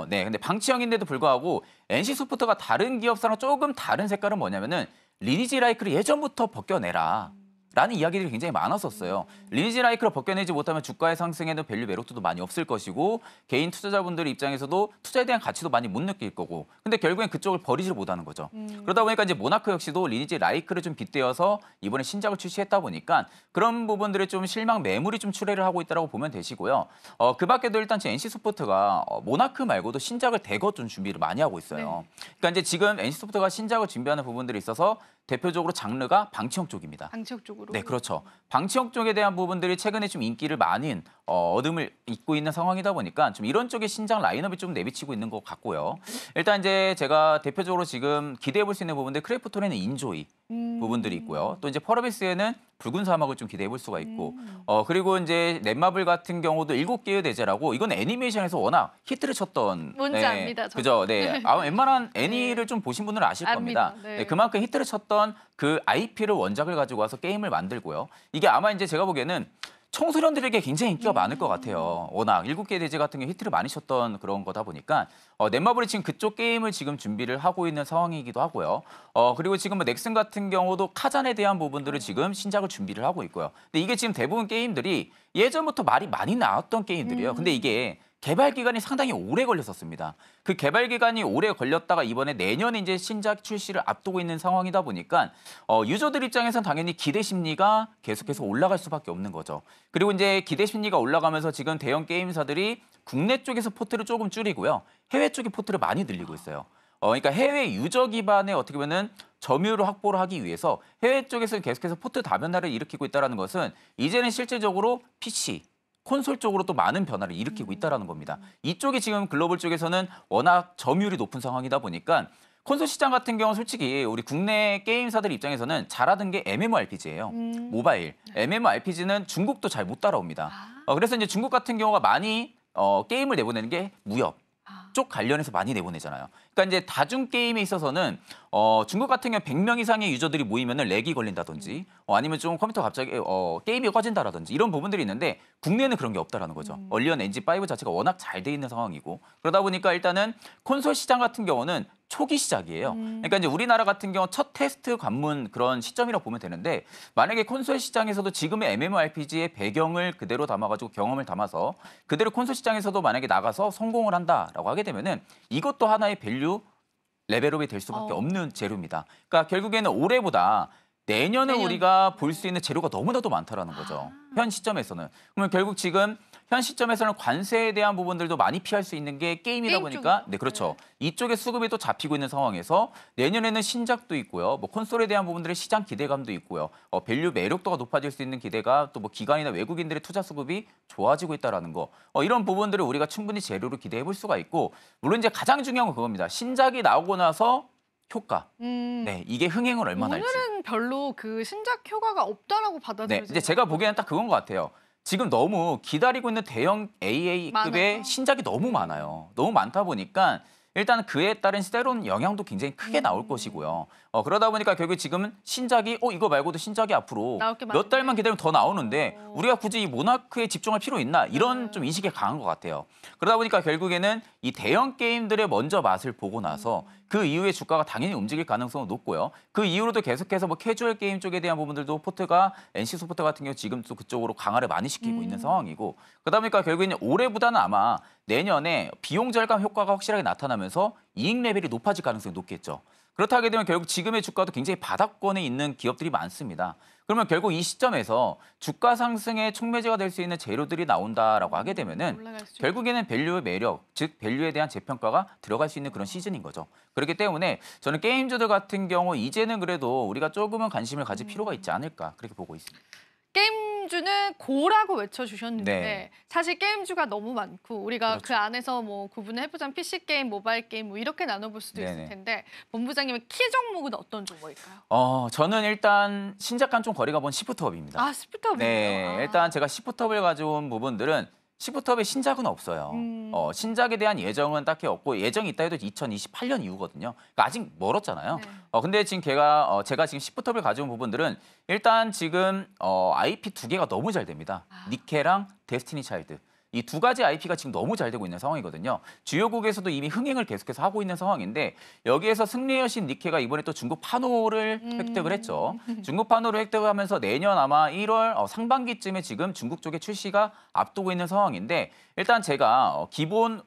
네. 근데 방치형인데도 불구하고 NC 소프트가 다른 기업사랑 조금 다른 색깔은 뭐냐면은 리니지 라이크를 예전부터 벗겨내라. 라는 이야기들이 굉장히 많았었어요. 리니지 라이크를 벗겨내지 못하면 주가의 상승에는 밸류 매력도도 많이 없을 것이고 개인 투자자분들 입장에서도 투자에 대한 가치도 많이 못 느낄 거고 근데 결국엔 그쪽을 버리지 못하는 거죠. 그러다 보니까 이제 모나크 역시도 리니지 라이크를 좀 빗대어서 이번에 신작을 출시했다 보니까 그런 부분들에 좀 실망 매물이 좀 출회를 하고 있다고 보면 되시고요. 그 밖에도 일단 NC 소프트가 모나크 말고도 신작을 대거 좀 준비를 많이 하고 있어요. 그러니까 이제 지금 NC 소프트가 신작을 준비하는 부분들이 있어서 대표적으로 장르가 방치형 쪽입니다. 방치형 쪽으로. 네, 그렇죠. 방치형 쪽에 대한 부분들이 최근에 좀 인기를 많이 얻음을 잇고 있는 상황이다 보니까 좀 이런 쪽의 신작 라인업이 좀 내비치고 있는 것 같고요. 일단 이제 제가 대표적으로 지금 기대해 볼 수 있는 부분들 크래프톤에는 인조이 부분들이 있고요. 또 이제 펄어비스에는 붉은 사막을 좀 기대해 볼 수가 있고 그리고 이제 넷마블 같은 경우도 7개의 대제라고 이건 애니메이션에서 워낙 히트를 쳤던 뭔지 압니다, 저도. 그죠? 네. 아마 웬만한 애니를 좀 보신 분들은 아실 압니다. 겁니다. 네. 네, 그만큼 히트를 쳤던 그 IP를 원작을 가지고 와서 게임을 만들고요. 이게 아마 이제 제가 보기에는 청소년들에게 굉장히 인기가 많을 것 같아요. 워낙 7개 대제 같은 게 히트를 많이 쳤던 그런 거다 보니까 넷마블이 지금 그쪽 게임을 지금 준비를 하고 있는 상황이기도 하고요. 그리고 지금 뭐 넥슨 같은 경우도 카잔에 대한 부분들을 지금 신작을 준비를 하고 있고요. 근데 이게 지금 대부분 게임들이 예전부터 말이 많이 나왔던 게임들이에요. 근데 이게 개발 기간이 상당히 오래 걸렸었습니다. 그 개발 기간이 오래 걸렸다가 이번에 내년에 이제 신작 출시를 앞두고 있는 상황이다 보니까 유저들 입장에서는 당연히 기대 심리가 계속해서 올라갈 수밖에 없는 거죠. 그리고 이제 기대 심리가 올라가면서 지금 대형 게임사들이 국내 쪽에서 포트를 조금 줄이고요. 해외 쪽에 포트를 많이 늘리고 있어요. 그러니까 해외 유저 기반의 어떻게 보면은 점유율을 확보를 하기 위해서 해외 쪽에서 계속해서 포트 다변화를 일으키고 있다는 것은 이제는 실질적으로 PC 콘솔 쪽으로 또 많은 변화를 일으키고 있다는 겁니다. 이쪽이 지금 글로벌 쪽에서는 워낙 점유율이 높은 상황이다 보니까 콘솔 시장 같은 경우는 솔직히 우리 국내 게임사들 입장에서는 잘하던 게 MMORPG예요. 모바일. MMORPG는 중국도 잘 못 따라옵니다. 그래서 이제 중국 같은 경우가 많이 게임을 내보내는 게 무협 쪽 관련해서 많이 내보내잖아요. 그러니까 이제 다중 게임에 있어서는 중국 같은 경우 100명 이상의 유저들이 모이면은 렉이 걸린다든지 아니면 좀 컴퓨터가 갑자기 게임이 꺼진다라든지 이런 부분들이 있는데 국내에는 그런 게 없다라는 거죠. 얼리언 엔진 5 자체가 워낙 잘 돼 있는 상황이고 그러다 보니까 일단은 콘솔 시장 같은 경우는 초기 시작이에요. 그러니까 이제 우리나라 같은 경우 첫 테스트 관문 그런 시점이라고 보면 되는데 만약에 콘솔 시장에서도 지금의 MMORPG의 배경을 그대로 담아가지고 경험을 담아서 그대로 콘솔 시장에서도 만약에 나가서 성공을 한다라고 하게 되면은 이것도 하나의 밸류 레벨업이 될 수밖에 없는 재료입니다. 그러니까 결국에는 올해보다 내년에 우리가 볼 수 있는 재료가 너무나도 많다라는 거죠. 현 시점에서는. 그러면 결국 지금 현 시점에서는 관세에 대한 부분들도 많이 피할 수 있는 게 게임이다 게임 보니까 쪽이요. 네 그렇죠. 이쪽에 수급이 또 잡히고 있는 상황에서 내년에는 신작도 있고요. 뭐 콘솔에 대한 부분들의 시장 기대감도 있고요. 밸류 매력도가 높아질 수 있는 기대가 또 뭐 기관이나 외국인들의 투자 수급이 좋아지고 있다라는 거. 이런 부분들을 우리가 충분히 재료로 기대해 볼 수가 있고 물론 이제 가장 중요한 건 그겁니다. 신작이 나오고 나서 효과. 네, 이게 흥행을 얼마나 할지. 오늘은 별로 그 신작 효과가 없다라고 네, 받아들여지는 이제 제가 보기에는 딱 그건 것 같아요. 지금 너무 기다리고 있는 대형 AA급의 많아서? 신작이 너무 많아요. 너무 많다 보니까 일단 그에 따른 새로운 영향도 굉장히 크게 나올 것이고요. 그러다 보니까 결국 지금은 신작이 이거 말고도 신작이 앞으로 나올 게 몇 달만 많은데. 기다리면 더 나오는데 우리가 굳이 이 모나크에 집중할 필요 있나 이런 좀 인식이 강한 것 같아요. 그러다 보니까 결국에는 이 대형 게임들의 먼저 맛을 보고 나서 그 이후에 주가가 당연히 움직일 가능성은 높고요. 그 이후로도 계속해서 뭐 캐주얼 게임 쪽에 대한 부분들도 포트가 NC 소프트 같은 경우 지금 또 그쪽으로 강화를 많이 시키고 있는 상황이고 그러다 보니까 결국에는 올해보다는 아마 내년에 비용 절감 효과가 확실하게 나타나면서 이익 레벨이 높아질 가능성이 높겠죠. 그렇다 하게 되면 결국 지금의 주가도 굉장히 바닥권에 있는 기업들이 많습니다. 그러면 결국 이 시점에서 주가 상승의 촉매제가 될 수 있는 재료들이 나온다라고 하게 되면은 올라갈 수 결국에는 밸류의 매력, 즉 밸류에 대한 재평가가 들어갈 수 있는 그런 시즌인 거죠. 그렇기 때문에 저는 게임주들 같은 경우 이제는 그래도 우리가 조금은 관심을 가질 필요가 있지 않을까 그렇게 보고 있습니다. 게임주는 고라고 외쳐주셨는데 네. 사실 게임주가 너무 많고 우리가 그렇죠. 그 안에서 뭐 구분을 해보자면 PC 게임, 모바일 게임 뭐 이렇게 나눠볼 수도 있을 네네. 텐데 본부장님의 키 종목은 어떤 종목일까요? 저는 일단 신작과 좀 거리가 먼 시프트업입니다. 아 스피터블이요. 네, 일단 제가 시프트업을 가져온 부분들은 시프트업에 신작은 없어요. 신작에 대한 예정은 딱히 없고 예정이 있다 해도 2028년 이후거든요. 그러니까 아직 멀었잖아요. 네. 근데 지금 제가 지금 시프트업을 가져온 부분들은 일단 지금 IP 두 개가 너무 잘 됩니다. 니케랑 데스티니 차일드. 이 두 가지 IP가 지금 너무 잘 되고 있는 상황이거든요. 주요국에서도 이미 흥행을 계속해서 하고 있는 상황인데 여기에서 승리의 여신 니케가 이번에 또 중국 판호를 획득을 했죠. 중국 판호를 획득하면서 내년 아마 1월 상반기쯤에 지금 중국 쪽에 출시가 앞두고 있는 상황인데 일단 제가 기존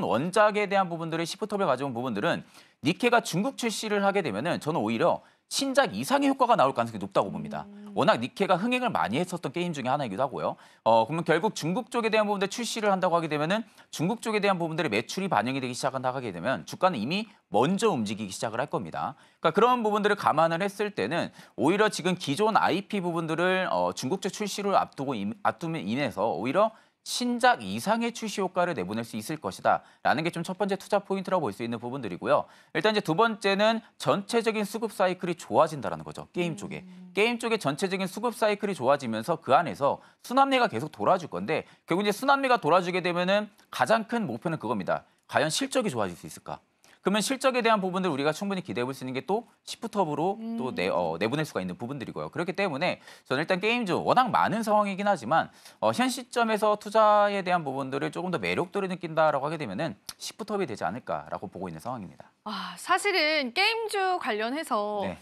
원작에 대한 부분들의 시프트업을 가져온 부분들은 니케가 중국 출시를 하게 되면은 저는 오히려 신작 이상의 효과가 나올 가능성이 높다고 봅니다. 워낙 니케가 흥행을 많이 했었던 게임 중에 하나이기도 하고요. 그러면 결국 중국 쪽에 대한 부분들 출시를 한다고 하게 되면은 중국 쪽에 대한 부분들의 매출이 반영이 되기 시작한다고 하게 되면 주가는 이미 먼저 움직이기 시작을 할 겁니다. 그러니까 그런 부분들을 감안을 했을 때는 오히려 지금 기존 IP 부분들을 중국 쪽 출시를 앞두면 인해서 오히려 신작 이상의 출시 효과를 내보낼 수 있을 것이다라는 게 좀 첫 번째 투자 포인트라고 볼 수 있는 부분들이고요. 일단 이제 두 번째는 전체적인 수급 사이클이 좋아진다라는 거죠. 게임 쪽에. 게임 쪽의 전체적인 수급 사이클이 좋아지면서 그 안에서 순환매가 계속 돌아줄 건데 결국 이제 순환매가 돌아주게 되면은 가장 큰 목표는 그겁니다. 과연 실적이 좋아질 수 있을까? 그러면 실적에 대한 부분들 우리가 충분히 기대해 볼 수 있는 게 또 시프트업으로 또 내보낼 수가 있는 부분들이고요. 그렇기 때문에 저는 일단 게임주 워낙 많은 상황이긴 하지만 현 시점에서 투자에 대한 부분들을 조금 더 매력도를 느낀다라고 하게 되면은 시프트업이 되지 않을까라고 보고 있는 상황입니다. 사실은 게임주 관련해서 네.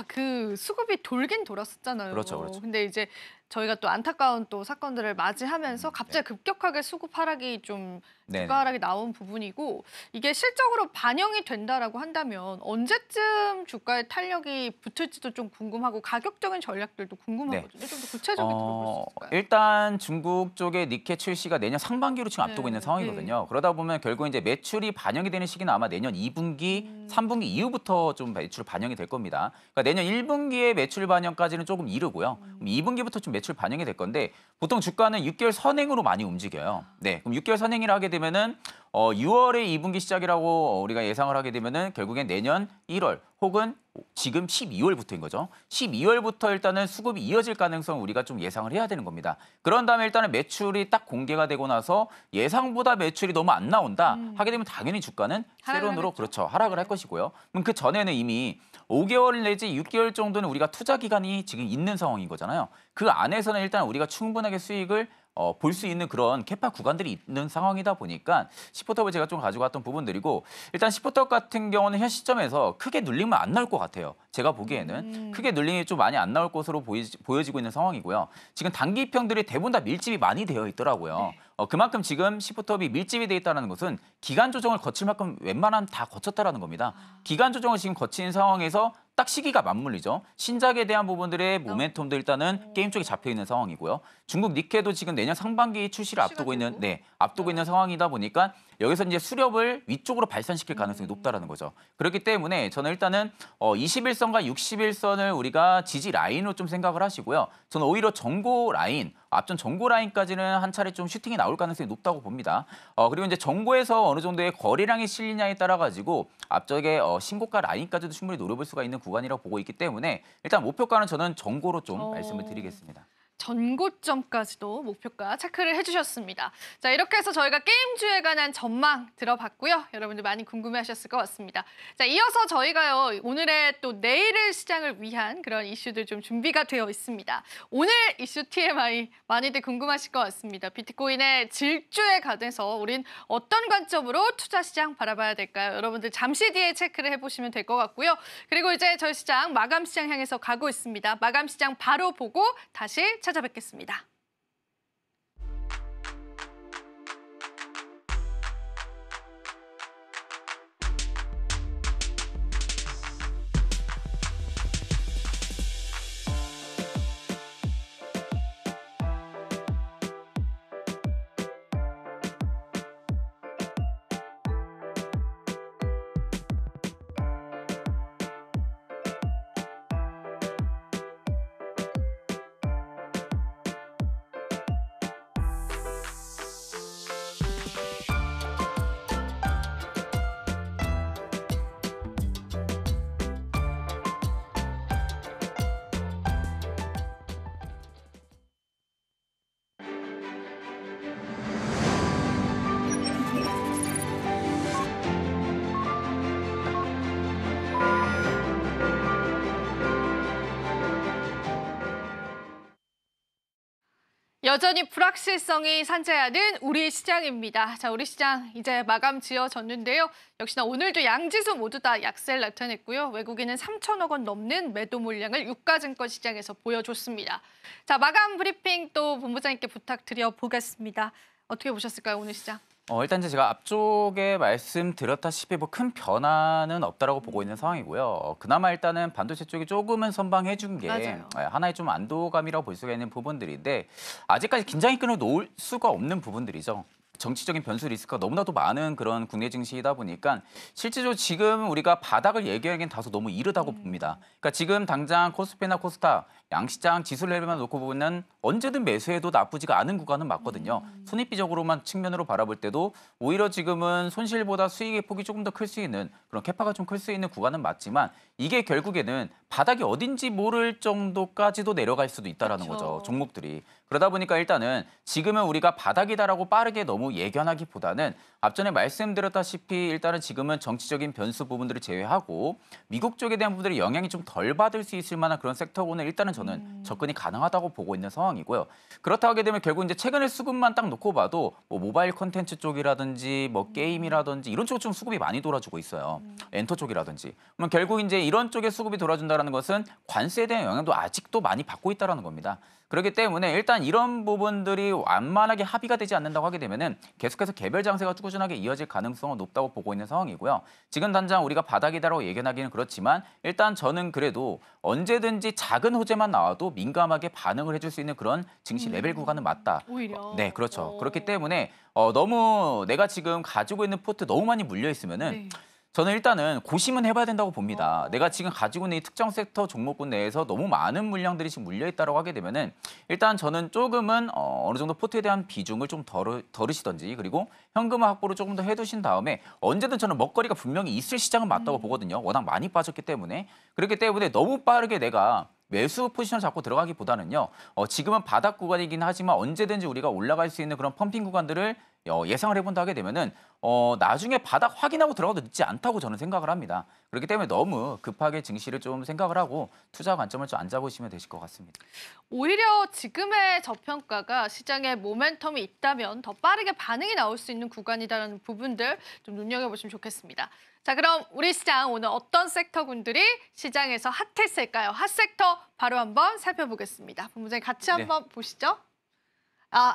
그 수급이 돌긴 돌았었잖아요. 그렇죠, 그렇죠. 근데 이제 저희가 또 안타까운 또 사건들을 맞이하면서 갑자기 급격하게 수급 하락이 좀 네네. 주가 하락이 나온 부분이고 이게 실적으로 반영이 된다라고 한다면 언제쯤 주가에 탄력이 붙을지도 좀 궁금하고 가격적인 전략들도 궁금하거든요. 좀 더 구체적으로 들어볼 수 있을까요? 일단 중국 쪽의 니케 출시가 내년 상반기로 지금 앞두고 있는 상황이거든요. 그러다 보면 결국 이제 매출이 반영이 되는 시기는 아마 내년 2분기, 3분기 이후부터 좀 매출 반영이 될 겁니다. 그러니까 내년 1분기의 매출 반영까지는 조금 이르고요. 그럼 2분기부터 좀 매출 반영이 될 건데 보통 주가는 6개월 선행으로 많이 움직여요. 네, 그럼 6개월 선행이라 하게 되면은 6월의 2분기 시작이라고 우리가 예상을 하게 되면은 결국엔 내년 1월 혹은 지금 12월부터인 거죠. 12월부터 일단은 수급이 이어질 가능성을 우리가 좀 예상을 해야 되는 겁니다. 그런 다음에 일단은 매출이 딱 공개가 되고 나서 예상보다 매출이 너무 안 나온다 하게 되면 당연히 주가는 세론으로 그렇죠. 하락을 할 것이고요. 그럼 그 전에는 이미 5개월 내지 6개월 정도는 우리가 투자 기간이 지금 있는 상황인 거잖아요. 그 안에서는 일단 우리가 충분하게 수익을 볼 수 있는 그런 캐파 구간들이 있는 상황이다 보니까 시포톱을 제가 좀 가지고 왔던 부분들이고 일단 시포톱 같은 경우는 현 시점에서 크게 눌림은 안 나올 것 같아요. 제가 보기에는 크게 눌림이 좀 많이 안 나올 것으로 보여지고 있는 상황이고요. 지금 단기평들이 대부분 다 밀집이 많이 되어 있더라고요. 네. 그만큼 지금 시포톱이 밀집이 돼 있다는 것은 기간 조정을 거칠 만큼 웬만한 다 거쳤다라는 겁니다. 기간 조정을 지금 거친 상황에서 딱 시기가 맞물리죠. 신작에 대한 부분들의 모멘텀도 일단은 게임 쪽에 잡혀 있는 상황이고요. 중국 니케도 지금 내년 상반기 출시를 앞두고 있는 있는 상황이다 보니까 여기서 이제 수렵을 위쪽으로 발산시킬 가능성이 높다라는 거죠. 그렇기 때문에 저는 일단은 21선과 61선을 우리가 지지 라인으로 좀 생각을 하시고요. 저는 오히려 정고 라인, 앞전 정고 라인까지는 한 차례 좀 슈팅이 나올 가능성이 높다고 봅니다. 그리고 이제 정고에서 어느 정도의 거래량이 실리냐에 따라 가지고 앞쪽에 신고가 라인까지도 충분히 노려볼 수가 있는 구간이라고 보고 있기 때문에 일단 목표가는 저는 정고로 좀 말씀을 드리겠습니다. 전고점까지도 목표가 체크를 해주셨습니다. 자, 이렇게 해서 저희가 게임주에 관한 전망 들어봤고요. 여러분들 많이 궁금해하셨을 것 같습니다. 자, 이어서 저희가요 오늘의 또 내일의 시장을 위한 그런 이슈들 좀 준비가 되어 있습니다. 오늘 이슈 TMI 많이들 궁금하실 것 같습니다. 비트코인의 질주에 관해서 우린 어떤 관점으로 투자 시장 바라봐야 될까요? 여러분들 잠시 뒤에 체크를 해보시면 될 것 같고요. 그리고 이제 저희 시장 마감 시장 향해서 가고 있습니다. 마감 시장 바로 보고 다시 찾아뵙겠습니다. 여전히 불확실성이 산재하는 우리 시장입니다. 자, 우리 시장 이제 마감 지어졌는데요. 역시나 오늘도 양지수 모두 다 약세를 나타냈고요. 외국인은 3천억 원 넘는 매도 물량을 유가증권 시장에서 보여줬습니다. 자, 마감 브리핑 또 본부장님께 부탁드려 보겠습니다. 어떻게 보셨을까요, 오늘 시장? 일단 이제 제가 앞쪽에 말씀드렸다시피 뭐 큰 변화는 없다라고 보고 있는 상황이고요. 그나마 일단은 반도체 쪽이 조금은 선방해준 게 맞아요. 하나의 좀 안도감이라고 볼 수가 있는 부분들인데 아직까지 긴장의 끈을 놓을 수가 없는 부분들이죠. 정치적인 변수 리스크가 너무나도 많은 그런 국내 증시이다 보니까 실제로 지금 우리가 바닥을 얘기하기엔 다소 너무 이르다고 봅니다. 그러니까 지금 당장 코스피나 코스닥 양시장 지수 레벨만 놓고 보면 언제든 매수해도 나쁘지가 않은 구간은 맞거든요. 손익비적으로만 측면으로 바라볼 때도 오히려 지금은 손실보다 수익의 폭이 조금 더 클 수 있는 그런 캐파가 좀 클 수 있는 구간은 맞지만 이게 결국에는 바닥이 어딘지 모를 정도까지도 내려갈 수도 있다라는 거죠. 종목들이. 그러다 보니까 일단은 지금은 우리가 바닥이다라고 빠르게 너무 예견하기보다는 앞전에 말씀드렸다시피 일단은 지금은 정치적인 변수 부분들을 제외하고 미국 쪽에 대한 부분들의 영향이 좀 덜 받을 수 있을 만한 그런 섹터군을 일단은 저는 접근이 가능하다고 보고 있는 상황이고요. 그렇다 하게 되면 결국 이제 최근의 수급만 딱 놓고 봐도 뭐 모바일 콘텐츠 쪽이라든지 뭐 게임이라든지 이런 쪽은 좀 수급이 많이 돌아주고 있어요. 엔터 쪽이라든지. 그러면 결국 이제 이런 쪽에 수급이 돌아준다는 것은 관세에 대한 영향도 아직도 많이 받고 있다는 겁니다. 그렇기 때문에 일단 이런 부분들이 완만하게 합의가 되지 않는다고 하게 되면은 계속해서 개별 장세가 꾸준하게 이어질 가능성은 높다고 보고 있는 상황이고요. 지금 단장 우리가 바닥이다라고 예견하기는 그렇지만 일단 저는 그래도 언제든지 작은 호재만 나와도 민감하게 반응을 해줄 수 있는 그런 증시 레벨 구간은 맞다. 오히려. 네, 그렇죠. 그렇기 때문에 너무 내가 지금 가지고 있는 포트 너무 많이 물려 있으면은 저는 일단은 고심은 해봐야 된다고 봅니다. 내가 지금 가지고 있는 이 특정 섹터 종목군 내에서 너무 많은 물량들이 지금 물려있다고 하게 되면은 일단 저는 조금은 어느 정도 포트에 대한 비중을 좀 덜으시던지 그리고 현금화 확보를 조금 더 해두신 다음에 언제든 저는 먹거리가 분명히 있을 시장은 맞다고 보거든요. 워낙 많이 빠졌기 때문에. 그렇기 때문에 너무 빠르게 내가 매수 포지션을 잡고 들어가기보다는요. 지금은 바닥 구간이긴 하지만 언제든지 우리가 올라갈 수 있는 그런 펌핑 구간들을 예상을 해본다 하게 되면은 나중에 바닥 확인하고 들어가도 늦지 않다고 저는 생각을 합니다. 그렇기 때문에 너무 급하게 증시를 좀 생각을 하고 투자 관점을 좀 안 잡으시면 되실 것 같습니다. 오히려 지금의 저평가가 시장에 모멘텀이 있다면 더 빠르게 반응이 나올 수 있는 구간이다라는 부분들 좀 눈여겨보시면 좋겠습니다. 자, 그럼 우리 시장 오늘 어떤 섹터군들이 시장에서 핫했을까요? 핫섹터 바로 한번 살펴보겠습니다. 본부장님 같이 한번 보시죠.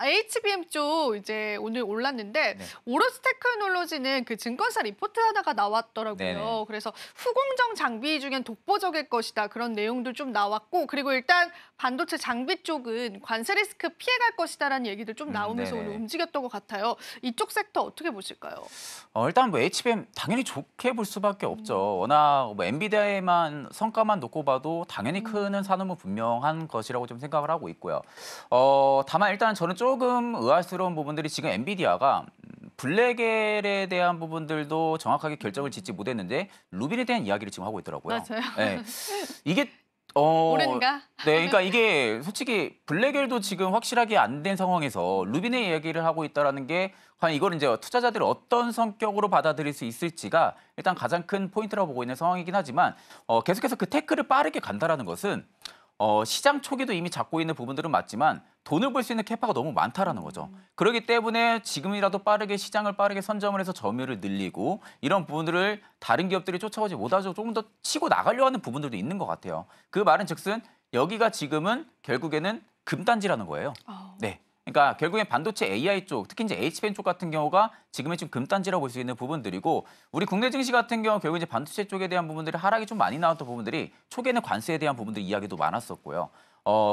HBM 쪽 이제 오늘 올랐는데 네. 오로스 테크놀로지는 그 증권사 리포트 하나가 나왔더라고요. 네네. 그래서 후공정 장비 중엔 독보적일 것이다. 그런 내용들 좀 나왔고 그리고 일단 반도체 장비 쪽은 관세 리스크 피해갈 것이다라는 얘기들 좀 나오면서 네네. 오늘 움직였던 것 같아요. 이쪽 섹터 어떻게 보실까요? 일단 뭐 HBM 당연히 좋게 볼 수밖에 없죠. 워낙 뭐 엔비디아에만 성과만 놓고 봐도 당연히 크는 산업은 분명한 것이라고 좀 생각을 하고 있고요. 다만 일단 저는 조금 의아스러운 부분들이 지금 엔비디아가 블랙엘에 대한 부분들도 정확하게 결정을 짓지 못했는데 루빈에 대한 이야기를 지금 하고 있더라고요. 맞아요. 네. 이게 모르는가? 네, 그러니까 이게 솔직히 블랙엘도 지금 확실하게 안 된 상황에서 루빈의 이야기를 하고 있다라는 게 과연 이걸 이제 투자자들이 어떤 성격으로 받아들일 수 있을지가 일단 가장 큰 포인트라고 보고 있는 상황이긴 하지만 계속해서 그 태클을 빠르게 간다라는 것은 시장 초기도 이미 잡고 있는 부분들은 맞지만 돈을 벌 수 있는 캐파가 너무 많다라는 거죠. 그렇기 때문에 지금이라도 빠르게 시장을 빠르게 선점을 해서 점유율을 늘리고 이런 부분들을 다른 기업들이 쫓아오지 못하죠. 조금 더 치고 나가려고 하는 부분들도 있는 것 같아요. 그 말은 즉슨 여기가 지금은 결국에는 금단지라는 거예요. 네. 그러니까 결국엔 반도체 AI 쪽, 특히 이제 HBM 쪽 같은 경우가 지금은 좀 금단지라고 볼 수 있는 부분들이고 우리 국내 증시 같은 경우 결국 이제 반도체 쪽에 대한 부분들이 하락이 좀 많이 나왔던 부분들이 초기에는 관세에 대한 부분들 이야기도 많았었고요.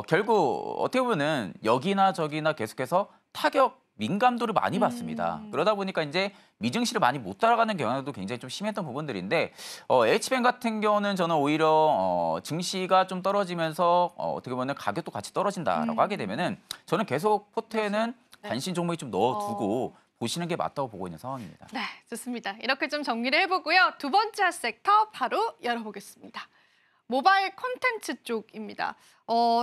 결국 어떻게 보면은 여기나 저기나 계속해서 타격 민감도를 많이 받습니다. 그러다 보니까 이제 미증시를 많이 못 따라가는 경향도 굉장히 좀 심했던 부분들인데 HBM 같은 경우는 저는 오히려 증시가 좀 떨어지면서 어떻게 보면 가격도 같이 떨어진다라고 하게 되면은 저는 계속 포트에는 단신 종목이 좀 넣어두고 보시는 게 맞다고 보고 있는 상황입니다. 네, 좋습니다. 이렇게 좀 정리를 해보고요. 두 번째 핫섹터 바로 열어보겠습니다. 모바일 콘텐츠 쪽입니다.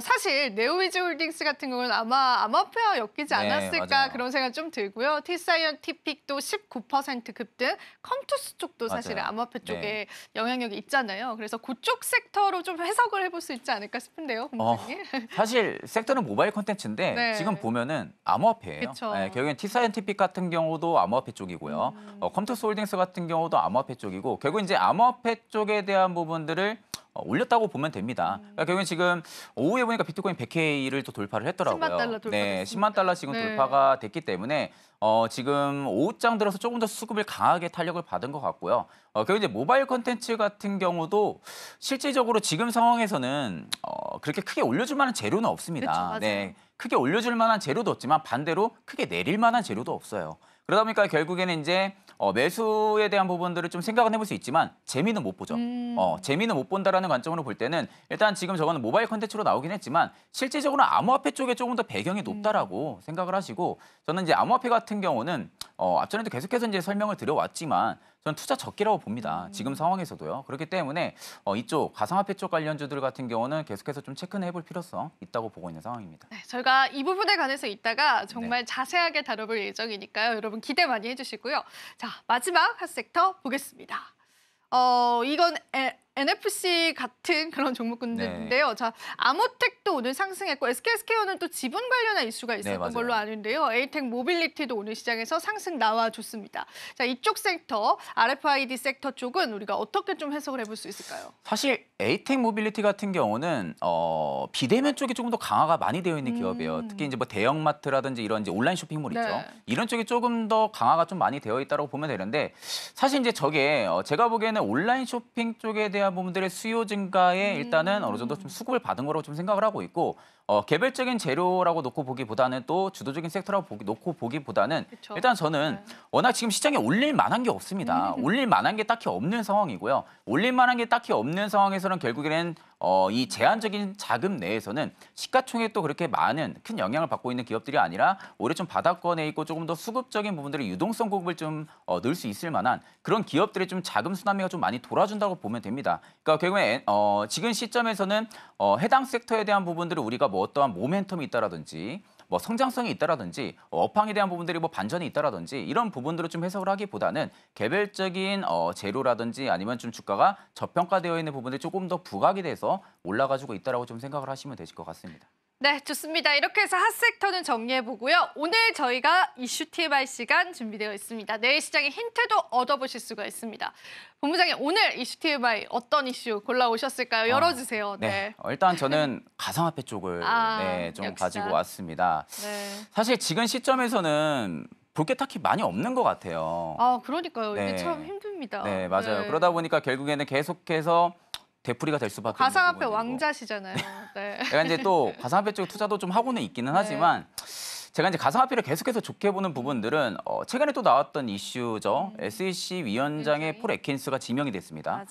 사실 네오위즈홀딩스 같은 경우는 아마 암호화폐와 엮이지 네, 않았을까 맞아요. 그런 생각 좀 들고요. T사이언티픽도 19% 급등, 컴투스 쪽도 사실 맞아요. 암호화폐 쪽에 네. 영향력이 있잖아요. 그래서 그쪽 섹터로 좀 해석을 해볼 수 있지 않을까 싶은데요, 본부장님. 사실 섹터는 모바일 콘텐츠인데 네. 지금 보면은 암호화폐예요. 그쵸. 네, 결국엔 T사이언티픽 같은 경우도 암호화폐 쪽이고요. 컴투스 홀딩스 같은 경우도 암호화폐 쪽이고 결국 이제 암호화폐 쪽에 대한 부분들을 올렸다고 보면 됩니다. 그러니까 결국엔 지금 오후에 보니까 비트코인 100K를 또 돌파를 했더라고요. 10만 달러 네, 돌파됐습니다. 10만 달러 지금 네. 돌파가 됐기 때문에 지금 오후장 들어서 조금 더 수급을 강하게 탄력을 받은 것 같고요. 결국 이제 모바일 콘텐츠 같은 경우도 실질적으로 지금 상황에서는 그렇게 크게 올려줄 만한 재료는 없습니다. 그쵸, 맞아요. 네, 크게 올려줄 만한 재료도 없지만 반대로 크게 내릴 만한 재료도 없어요. 그러다 보니까 결국에는 이제 매수에 대한 부분들을 좀 생각은 해볼 수 있지만 재미는 못 보죠. 재미는 못 본다라는 관점으로 볼 때는 일단 지금 저거는 모바일 콘텐츠로 나오긴 했지만 실질적으로 암호화폐 쪽에 조금 더 배경이 높다라고 생각을 하시고 저는 이제 암호화폐 같은 경우는 앞전에도 계속해서 이제 설명을 드려왔지만 저는 투자 적기라고 봅니다. 지금 상황에서도요. 그렇기 때문에 이쪽 가상화폐 쪽 관련주들 같은 경우는 계속해서 좀 체크는 해볼 필요성 있다고 보고 있는 상황입니다. 네, 저희가 이 부분에 관해서 이따가 정말 자세하게 다뤄볼 예정이니까요. 여러분 기대 많이 해주시고요. 자, 마지막 핫섹터 보겠습니다. 이건 NFC 같은 그런 종목군들인데요. 자, 아모텍도 오늘 상승했고 SK스퀘어는 또 지분 관련한 이슈가 있었던 맞아요. 걸로 아는데요. 에이텍 모빌리티도 오늘 시장에서 상승 나와줬습니다. 자, 이쪽 섹터, RFID 섹터 쪽은 우리가 어떻게 좀 해석을 해볼 수 있을까요? 사실 에이텍 모빌리티 같은 경우는 비대면 쪽이 조금 더 강화가 많이 되어 있는 기업이에요. 특히 이제 뭐 대형마트라든지 이런 이제 온라인 쇼핑몰 있죠. 네. 이런 쪽이 조금 더 강화가 좀 많이 되어 있다고 보면 되는데 사실 이제 저게 제가 보기에는 온라인 쇼핑 쪽에 대한 부분들의 수요 증가에 일단은 어느 정도 좀 수급을 받은 거라고 좀 생각을 하고 있고 개별적인 재료라고 놓고 보기보다는 또 주도적인 섹터라고 놓고 보기보다는 그쵸. 일단 저는 네. 워낙 지금 시장에 올릴 만한 게 없습니다. 올릴 만한 게 딱히 없는 상황이고요. 올릴 만한 게 딱히 없는 상황에서는 결국에는 이 제한적인 자금 내에서는 시가총액도 그렇게 많은 큰 영향을 받고 있는 기업들이 아니라 오히려 좀 바닥권에 있고 조금 더 수급적인 부분들의 유동성 공급을 좀 넣을 수 있을 만한 그런 기업들의 좀 자금 순환매가 좀 많이 돌아준다고 보면 됩니다. 그러니까 결국에 지금 시점에서는 해당 섹터에 대한 부분들을 우리가 뭐 어떠한 모멘텀이 있다라든지 뭐 성장성이 있다라든지 업황에 대한 부분들이 뭐 반전이 있다라든지 이런 부분들을 좀 해석을 하기보다는 개별적인 재료라든지 아니면 좀 주가가 저평가되어 있는 부분들이 조금 더 부각이 돼서 올라가지고 있다라고 좀 생각을 하시면 되실 것 같습니다. 네, 좋습니다. 이렇게 해서 핫섹터는 정리해보고요. 오늘 저희가 이슈 TMI 시간 준비되어 있습니다. 내일 시장의 힌트도 얻어보실 수가 있습니다. 본부장님, 오늘 이슈 TMI 어떤 이슈 골라오셨을까요? 열어주세요. 네. 일단 저는 가상화폐 쪽을 좀 역시나. 가지고 왔습니다. 네. 사실 지금 시점에서는 볼 게 딱히 많이 없는 것 같아요. 아, 그러니까요. 이게 네. 참 힘듭니다. 네, 맞아요. 네. 그러다 보니까 결국에는 계속해서 되풀이가 될 수밖에 없는 가상화폐 부분이고. 왕자시잖아요. 네. 제가 이제 또 가상화폐 쪽 투자도 좀 하고는 있기는 하지만 제가 이제 가상화폐를 계속해서 좋게 보는 부분들은 최근에 또 나왔던 이슈죠. SEC 위원장의 위원장이? 폴 애킨스가 지명이 됐습니다. 맞아요.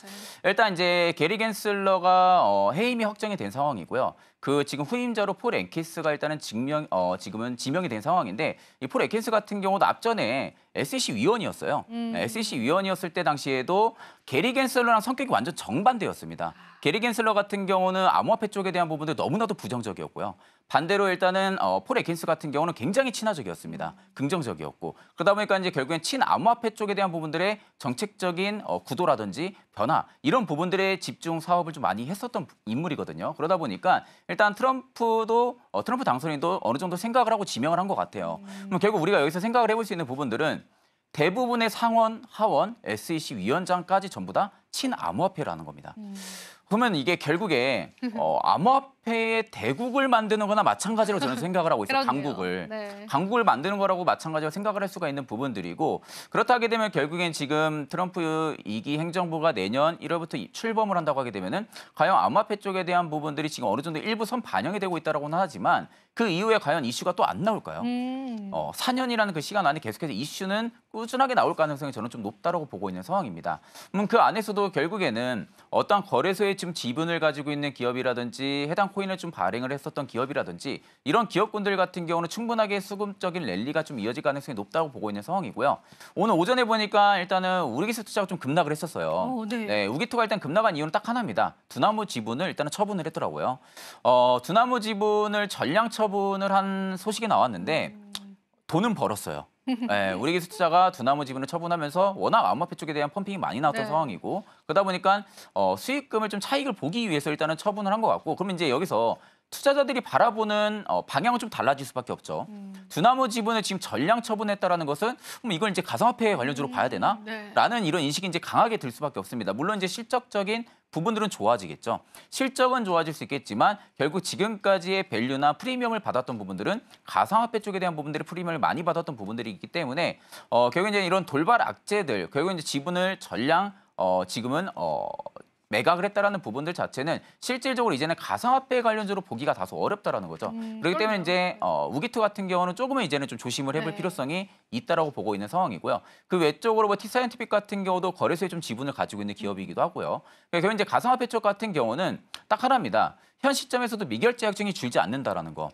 일단 이제 게리 겐슬러가 해임이 확정이 된 상황이고요. 그 지금 후임자로 폴 애킨스가 일단은 지금은 지명이 된 상황인데 이 폴 애킨스 같은 경우도 앞전에 SEC 위원이었어요. SEC 위원이었을 때 당시에도 게리 겐슬러랑 성격이 완전 정반대였습니다. 게리 겐슬러 같은 경우는 암호화폐 쪽에 대한 부분들 너무나도 부정적이었고요. 반대로 일단은 폴 애킨스 같은 경우는 굉장히 친화적이었습니다. 긍정적이었고 그러다 보니까 이제 결국엔 친암호화폐 쪽에 대한 부분들의 정책적인 구도라든지 변화 이런 부분들에 집중 사업을 좀 많이 했었던 인물이거든요. 그러다 보니까 일단 트럼프 당선인도 어느 정도 생각을 하고 지명을 한 것 같아요. 그럼 결국 우리가 여기서 생각을 해볼 수 있는 부분들은 대부분의 상원, 하원, SEC 위원장까지 전부 다 친암호화폐라는 겁니다. 그러면 이게 결국에 암호화폐의 대국을 만드는 거나 마찬가지로 저는 생각을 하고 있어요. 그러네요. 강국을. 네. 강국을 만드는 거라고 마찬가지로 생각을 할 수가 있는 부분들이고 그렇다 하게 되면 결국엔 지금 트럼프 2기 행정부가 내년 1월부터 출범을 한다고 하게 되면은 과연 암호화폐 쪽에 대한 부분들이 지금 어느 정도 일부 선 반영이 되고 있다고는 하지만 그 이후에 과연 이슈가 또 안 나올까요? 4년이라는 그 시간 안에 계속해서 이슈는 꾸준하게 나올 가능성이 저는 좀 높다라고 보고 있는 상황입니다. 그 안에서도 결국에는 어떤 거래소에 지금 지분을 가지고 있는 기업이라든지 해당 코인을 좀 발행을 했었던 기업이라든지 이런 기업군들 같은 경우는 충분하게 수급적인 랠리가 좀 이어질 가능성이 높다고 보고 있는 상황이고요. 오늘 오전에 보니까 일단은 우리기술 투자가 좀 급락을 했었어요. 네. 우기투가 일단 급락한 이유는 딱 하나입니다. 두나무 지분을 일단은 처분을 했더라고요. 두나무 지분을 전량 처분을 한 소식이 나왔는데 돈은 벌었어요. 우리기술 투자가 두나무 지분을 처분하면서 워낙 암호화폐 쪽에 대한 펌핑이 많이 나왔던 네. 상황이고 그러다 보니까 수익금을 좀 차익을 보기 위해서 일단은 처분을 한 것 같고 그러면 이제 여기서 투자자들이 바라보는 방향은 좀 달라질 수밖에 없죠. 두나무 지분을 지금 전량 처분했다라는 것은 그럼 이걸 이제 가상화폐 관련주로 봐야 되나? 네. 라는 이런 인식이 이제 강하게 들 수밖에 없습니다. 물론 이제 실적적인 부분들은 좋아지겠죠. 실적은 좋아질 수 있겠지만 결국 지금까지의 밸류나 프리미엄을 받았던 부분들은 가상화폐 쪽에 대한 부분들이 프리미엄을 많이 받았던 부분들이 있기 때문에 결국 이제 이런 돌발 악재들, 결국 이제 지분을 전량 지금은 매각을 했다라는 부분들 자체는 실질적으로 이제는 가상화폐 관련주로 보기가 다소 어렵다라는 거죠. 그렇기 때문에 이제 우기투 같은 경우는 조금은 이제는 좀 조심을 해볼 네. 필요성이 있다라고 보고 있는 상황이고요. 그 외적으로 뭐 T사이언티픽 같은 경우도 거래소에 좀 지분을 가지고 있는 기업이기도 하고요. 그래서 이제 가상화폐 쪽 같은 경우는 딱 하나입니다. 현 시점에서도 미결제 약정이 줄지 않는다라는 거.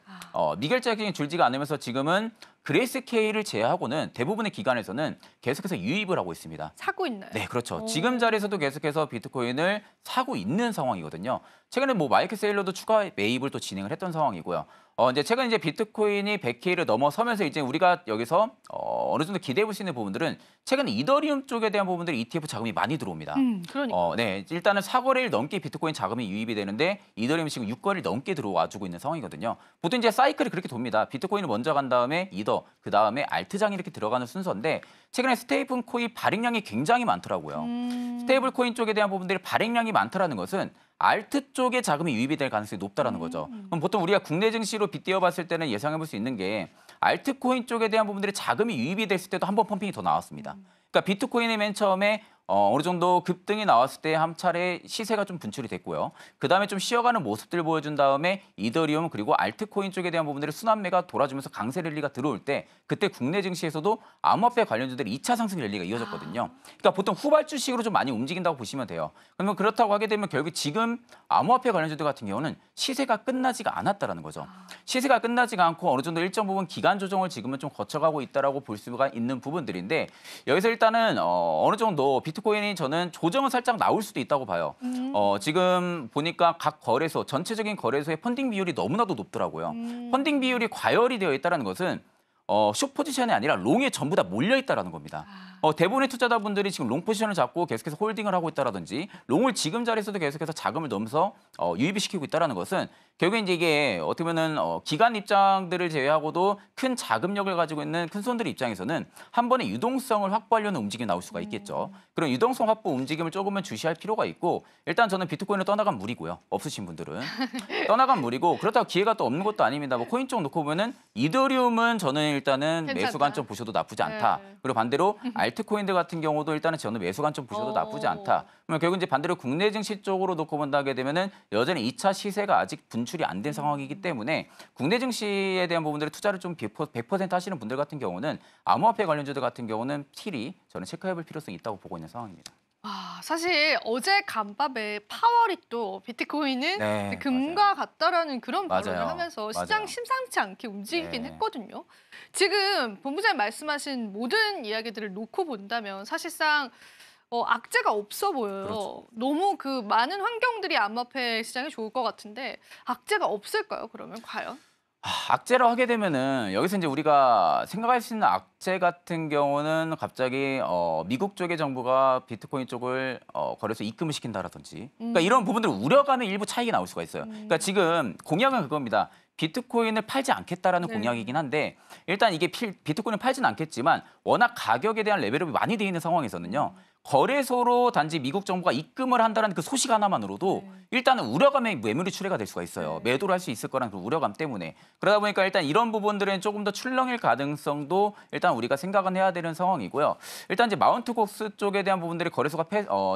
미결제 약정이 줄지가 않으면서 지금은 그레이스케일을 제외하고는 대부분의 기관에서는 계속해서 유입을 하고 있습니다. 사고 있나요? 네, 그렇죠. 오. 지금 자리에서도 계속해서 비트코인을 사고 있는 상황이거든요. 최근에 뭐 마이크 세일러도 추가 매입을 또 진행을 했던 상황이고요. 이제 최근 이제 비트코인이 100K를 넘어서면서 이제 우리가 여기서 어느 정도 기대해 볼 수 있는 부분들은 최근 이더리움 쪽에 대한 부분들이 ETF 자금이 많이 들어옵니다. 그러니까. 네, 일단은 4거래일 넘게 비트코인 자금이 유입이 되는데 이더리움이 지금 6거래일 넘게 들어와주고 있는 상황이거든요. 보통 이제 사이클이 그렇게 돕니다. 비트코인을 먼저 간 다음에 이더, 그 다음에 알트장이 이렇게 들어가는 순서인데 최근에 스테이블 코인 발행량이 굉장히 많더라고요. 스테이블 코인 쪽에 대한 부분들이 발행량이 많다라는 것은 알트 쪽에 자금이 유입이 될 가능성이 높다라는 거죠. 그럼 보통 우리가 국내 증시로 빗대어 봤을 때는 예상해 볼 수 있는 게 알트코인 쪽에 대한 부분들이 자금이 유입이 됐을 때도 한 번 펌핑이 더 나왔습니다. 그러니까 비트코인이 맨 처음에 어느 정도 급등이 나왔을 때 한 차례 시세가 좀 분출이 됐고요. 그다음에 좀 쉬어가는 모습들 보여준 다음에 이더리움 그리고 알트코인 쪽에 대한 부분들의 순환매가 돌아주면서 강세 랠리가 들어올 때 그때 국내 증시에서도 암호화폐 관련주들이 2차 상승 랠리가 이어졌거든요. 그러니까 보통 후발주식으로 좀 많이 움직인다고 보시면 돼요. 그러면 그렇다고 하게 되면 결국 지금 암호화폐 관련주들 같은 경우는 시세가 끝나지가 않았다라는 거죠. 시세가 끝나지가 않고 어느 정도 일정 부분 기간 조정을 지금은 좀 거쳐가고 있다라고 볼 수가 있는 부분들인데 여기서 일단은 어느 정도 비트코인이 저는 조정은 살짝 나올 수도 있다고 봐요. 지금 보니까 각 거래소 전체적인 거래소의 펀딩 비율이 너무나도 높더라고요. 펀딩 비율이 과열이 되어 있다는 것은 숏 포지션이 아니라 롱에 전부 다 몰려 있다라는 겁니다. 대부분의 투자자분들이 지금 롱 포지션을 잡고 계속해서 홀딩을 하고 있다라든지 롱을 지금 자리에서도 계속해서 자금을 넣으면서 유입을 시키고 있다라는 것은 결국에 이제 이게 어떻게 보면은 기관 입장들을 제외하고도 큰 자금력을 가지고 있는 큰 손들 입장에서는 한 번에 유동성을 확보하려는 움직임이 나올 수가 있겠죠. 그런 유동성 확보 움직임을 조금은 주시할 필요가 있고 일단 저는 비트코인을 떠나간 물이고요. 없으신 분들은 떠나간 물이고 그렇다고 기회가 또 없는 것도 아닙니다. 뭐 코인 쪽 놓고 보면은 이더리움은 저는 일단은 괜찮다. 매수 관점 보셔도 나쁘지 않다. 네. 그리고 반대로 알트코인들 같은 경우도 일단은 저는 매수 관점 보셔도 나쁘지 않다. 그러면 결국 이제 반대로 국내 증시 쪽으로 놓고 본다게 되면은 여전히 2차 시세가 아직 분출이 안 된 상황이기 때문에 국내 증시에 대한 부분들을 투자를 좀 100% 하시는 분들 같은 경우는 암호화폐 관련주들 같은 경우는 필히 저는 체크해볼 필요성이 있다고 보고 있는 상황입니다. 사실 어제 간밤에 파월이 또 비트코인은 네, 금과 같다라는 그런 발언을 맞아요. 하면서 시장 맞아요. 심상치 않게 움직이긴 네. 했거든요. 지금 본부장님 말씀하신 모든 이야기들을 놓고 본다면 사실상 악재가 없어 보여요. 그렇죠. 너무 그 많은 환경들이 암호화폐 시장에 좋을 것 같은데 악재가 없을까요? 그러면 과연? 악재로 하게 되면은 여기서 이제 우리가 생각할 수 있는 악재 같은 경우는 갑자기 미국 쪽의 정부가 비트코인 쪽을 거래소 입금을 시킨다라든지 그러니까 이런 부분들 우려감의 일부 차이가 나올 수가 있어요. 그러니까 지금 공약은 그겁니다. 비트코인을 팔지 않겠다라는 네. 공약이긴 한데 일단 이게 비트코인을 팔지는 않겠지만 워낙 가격에 대한 레벨업이 많이 돼 있는 상황에서는요. 거래소로 단지 미국 정부가 입금을 한다는 그 소식 하나만으로도 일단은 우려감의 매물이 출회가 될 수가 있어요. 매도를 할 수 있을 거라는 그 우려감 때문에. 그러다 보니까 일단 이런 부분들은 조금 더 출렁일 가능성도 일단 우리가 생각은 해야 되는 상황이고요. 일단 이제 마운트 곡스 쪽에 대한 부분들이 거래소가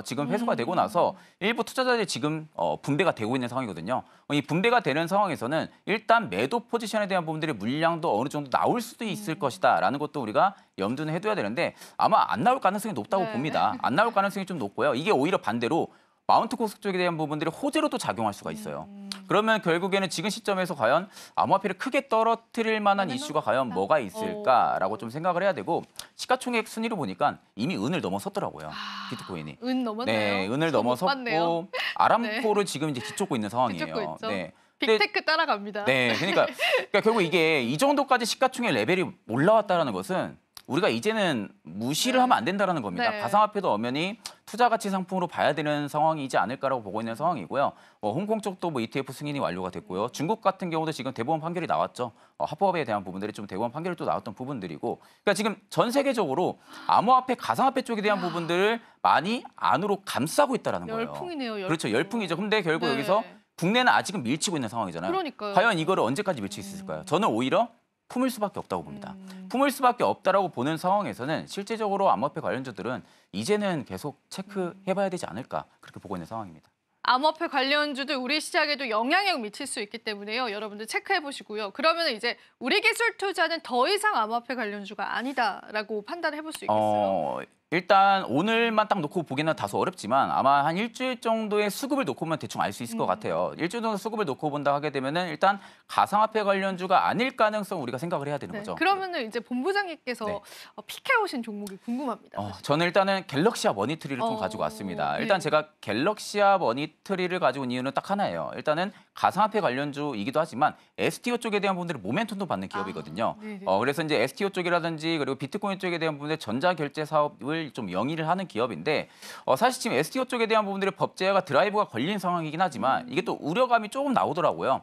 지금 회수가 되고 나서 일부 투자자들이 지금 분배가 되고 있는 상황이거든요. 이 분배가 되는 상황에서는 일단 매도 포지션에 대한 부분들이 물량도 어느 정도 나올 수도 있을 것이다라는 것도 우리가 염두는 해둬야 되는데 아마 안 나올 가능성이 높다고 네. 봅니다. 안 나올 가능성이 좀 높고요. 이게 오히려 반대로 마운트 코스 쪽에 대한 부분들이 호재로도 작용할 수가 있어요. 그러면 결국에는 지금 시점에서 과연 암호화폐를 크게 떨어뜨릴 만한 이슈가 과연 뭐가 있을까라고 좀 생각을 해야 되고 시가총액 순위로 보니까 이미 은을 넘어섰더라고요. 비트코인이. 은 넘었네요. 네, 은을 저못 봤네요. 넘어섰고 아람코를 지금 이제 뒤쫓고 있는 상황이에요. 뒤쫓고 있죠. 네. 빅테크 따라갑니다. 네, 그러니까 결국 이게 이 정도까지 시가총액 레벨이 올라왔다라는 것은 우리가 이제는 무시를 하면 안 된다는 겁니다. 네. 가상화폐도 엄연히 투자 가치 상품으로 봐야 되는 상황이지 않을까라고 보고 있는 상황이고요. 홍콩 쪽도 뭐 ETF 승인이 완료가 됐고요. 중국 같은 경우도 지금 대법원 판결이 나왔죠. 합법에 대한 부분들이 좀 대법원 판결이 또 나왔던 부분들이고, 그러니까 지금 전 세계적으로 암호화폐, 가상화폐 쪽에 대한 부분들을 많이 안으로 감싸고 있다라는 거예요. 열풍이네요. 열풍. 그렇죠, 열풍이죠. 근데 결국 네. 여기서 국내는 아직은 밀치고 있는 상황이잖아요. 그러니까요. 과연 이거를 언제까지 밀칠 수 있을까요? 저는 오히려 품을 수밖에 없다고 봅니다. 품을 수밖에 없다라고 보는 상황에서는 실제적으로 암호화폐 관련주들은 이제는 계속 체크해봐야 되지 않을까 그렇게 보고 있는 상황입니다. 암호화폐 관련주도 우리 시장에도 영향을 미칠 수 있기 때문에요. 여러분들 체크해 보시고요. 그러면 이제 우리 기술 투자는 더 이상 암호화폐 관련주가 아니다라고 판단해 볼 수 있겠어요. 일단 오늘만 딱 놓고 보기는 다소 어렵지만 아마 한 일주일 정도의 수급을 놓고 보면 대충 알 수 있을 것 같아요. 일주일 정도 수급을 놓고 본다 하게 되면은 일단 가상화폐 관련주가 아닐 가능성 우리가 생각을 해야 되는 네, 거죠. 그러면은 이제 본부장님께서 네. 픽해 오신 종목이 궁금합니다. 사실. 저는 일단은 갤럭시아 머니트리를 좀 가지고 왔습니다. 일단 네. 제가 갤럭시아 머니트리를 가지고 온 이유는 딱 하나예요. 일단은 가상화폐 관련주이기도 하지만 STO 쪽에 대한 부분들이 모멘텀도 받는 기업이거든요. 네네. 그래서 이제 STO 쪽이라든지 그리고 비트코인 쪽에 대한 부분들 전자결제 사업을 좀 영위를 하는 기업인데 사실 지금 STO 쪽에 대한 부분들이 법 제어가 드라이브가 걸린 상황이긴 하지만 이게 또 우려감이 조금 나오더라고요.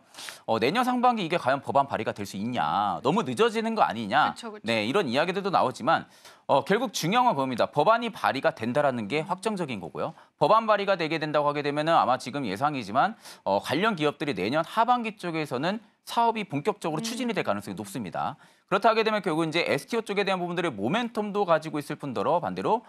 내년 상반기 이게 과연 법안 발의가 될 수 있냐. 너무 늦어지는 거 아니냐. 그쵸, 그쵸. 네, 이런 이야기들도 나오지만 결국 중요한 건 그겁니다. 법안이 발의가 된다라는 게 확정적인 거고요. 법안 발의가 되게 된다고 하게 되면은 아마 지금 예상이지만 관련 기업들이 내년 하반기 쪽에서는 사업이 본격적으로 추진이 될 가능성이 높습니다. 그렇다 하게 되면 결국 이제 STO 쪽에 대한 부분들의 모멘텀도 가지고 있을 뿐더러 반대로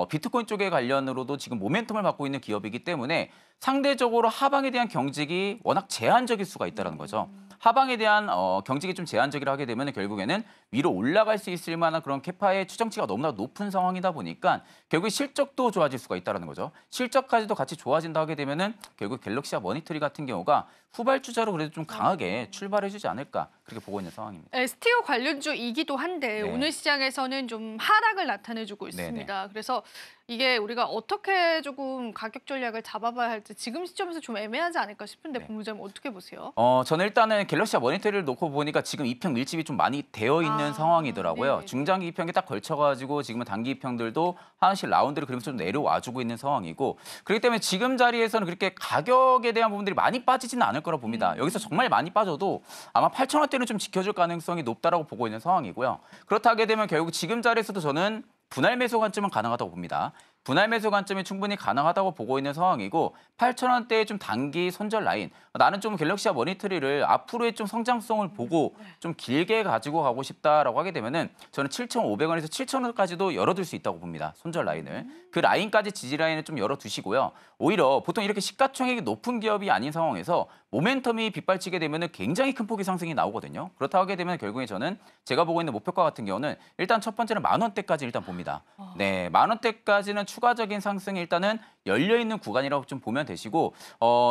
비트코인 쪽에 관련으로도 지금 모멘텀을 받고 있는 기업이기 때문에 상대적으로 하방에 대한 경직이 워낙 제한적일 수가 있다는 거죠. 하방에 대한 경직이 좀 제한적이라 하게 되면 결국에는 위로 올라갈 수 있을 만한 그런 캐파의 추정치가 너무나 높은 상황이다 보니까 결국 실적도 좋아질 수가 있다는 거죠. 실적까지도 같이 좋아진다 하게 되면은 결국 갤럭시와 머니터리 같은 경우가 후발주자로 그래도 좀 강하게 출발해주지 않을까 그렇게 보고 있는 상황입니다. STO 관련주이기도 한데 네. 오늘 시장에서는 좀 하락을 나타내주고 있습니다. 네네. 그래서 이게 우리가 어떻게 조금 가격 전략을 잡아봐야 할지 지금 시점에서 좀 애매하지 않을까 싶은데 네. 본부장님 어떻게 보세요? 저는 일단은 갤럭시와 머니터리를 놓고 보니까 지금 입평 밀집이 좀 많이 되어 있는 상황이더라고요. 네네. 중장기 입평이 딱 걸쳐가지고 지금은 단기 입평들도 하나씩 라운드를 그리면서 좀 내려와주고 있는 상황이고 그렇기 때문에 지금 자리에서는 그렇게 가격에 대한 부분들이 많이 빠지지는 않을 거라 봅니다. 여기서 정말 많이 빠져도 아마 8,000원대는 좀 지켜줄 가능성이 높다라고 보고 있는 상황이고요. 그렇다 하게 되면 결국 지금 자리에서도 저는 분할 매수 관점은 가능하다고 봅니다. 분할 매수 관점이 충분히 가능하다고 보고 있는 상황이고 8,000원대의 좀 단기 손절 라인 나는 좀 갤럭시와 머니터리를 앞으로의 좀 성장성을 보고 좀 길게 가지고 가고 싶다라고 하게 되면은 저는 7,500원에서 7,000원까지도 열어둘 수 있다고 봅니다. 손절 라인을. 그 라인까지 지지 라인을 좀 열어두시고요. 오히려 보통 이렇게 시가총액이 높은 기업이 아닌 상황에서 모멘텀이 빗발치게 되면은 굉장히 큰 폭의 상승이 나오거든요. 그렇다고 하게 되면 결국에 저는 제가 보고 있는 목표가 같은 경우는 일단 첫 번째는 10,000원대까지 일단 봅니다. 네, 10,000원대까지는 추가적인 상승이 일단은 열려있는 구간이라고 좀 보면 되시고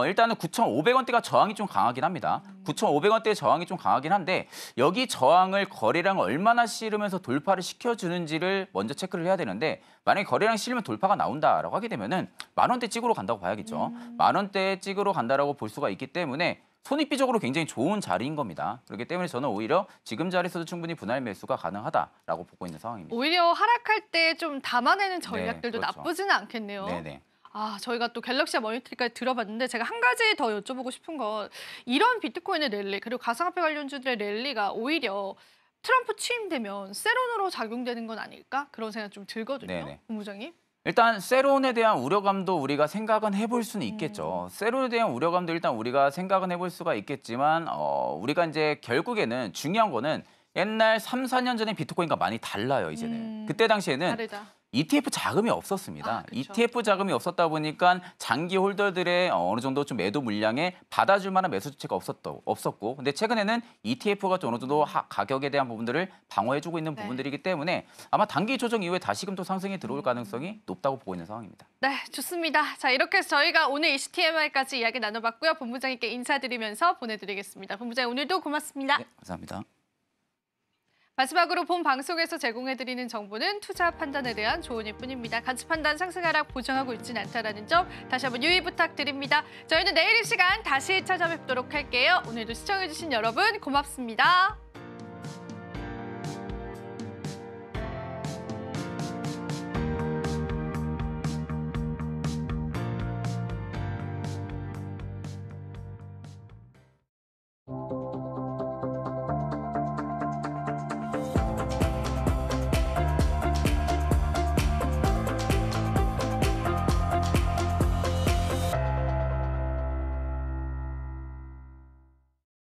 일단은 9,500원대가 저항이 좀 강하긴 합니다. 9,500원대의 저항이 좀 강하긴 한데 여기 저항을 거래량을 얼마나 실으면서 돌파를 시켜주는지를 먼저 체크를 해야 되는데 만약에 거래량 실으면 돌파가 나온다라고 하게 되면은 10,000원대 찍으러 간다고 봐야겠죠. 10,000원대 찍으러 간다라고 볼 수가 있기 때문에 손익비적으로 굉장히 좋은 자리인 겁니다. 그렇기 때문에 저는 오히려 지금 자리에서도 충분히 분할 매수가 가능하다라고 보고 있는 상황입니다. 오히려 하락할 때 좀 담아내는 전략들도 그렇죠. 나쁘지는 않겠네요. 네네. 저희가 또 갤럭시와 머니터리까지 들어봤는데 제가 한 가지 더 여쭤보고 싶은 건 이런 비트코인의 랠리 그리고 가상화폐 관련주들의 랠리가 오히려 트럼프 취임되면 세론으로 작용되는 건 아닐까? 그런 생각 좀 들거든요. 네네. 본부장님. 일단 세론에 대한 우려감도 우리가 생각은 해볼 수는 있겠죠. 세론에 대한 우려감도 일단 우리가 생각은 해볼 수가 있겠지만 우리가 이제 결국에는 중요한 거는 옛날 3, 4년 전에 비트코인과 많이 달라요, 이제는. 그때 당시에는 다르다. ETF 자금이 없었습니다. 그쵸. ETF 자금이 없었다 보니까 장기 홀더들의 어느 정도 좀 매도 물량에 받아줄 만한 매수 주체가 없었고 근데 최근에는 ETF가 좀 어느 정도 가격에 대한 부분들을 방어해주고 있는 부분들이기 때문에 아마 단기 조정 이후에 다시금 또 상승이 들어올 가능성이 높다고 보고 있는 상황입니다. 네, 좋습니다. 자, 이렇게 해서 저희가 오늘 HTMI까지 이야기 나눠봤고요. 본부장님께 인사드리면서 보내드리겠습니다. 본부장님 오늘도 고맙습니다. 네, 감사합니다. 마지막으로 본 방송에서 제공해드리는 정보는 투자 판단에 대한 조언일 뿐입니다. 가치 판단 상승 하락 보장하고 있지는 않다는 점 다시 한번 유의 부탁드립니다. 저희는 내일 이 시간 다시 찾아뵙도록 할게요. 오늘도 시청해주신 여러분 고맙습니다.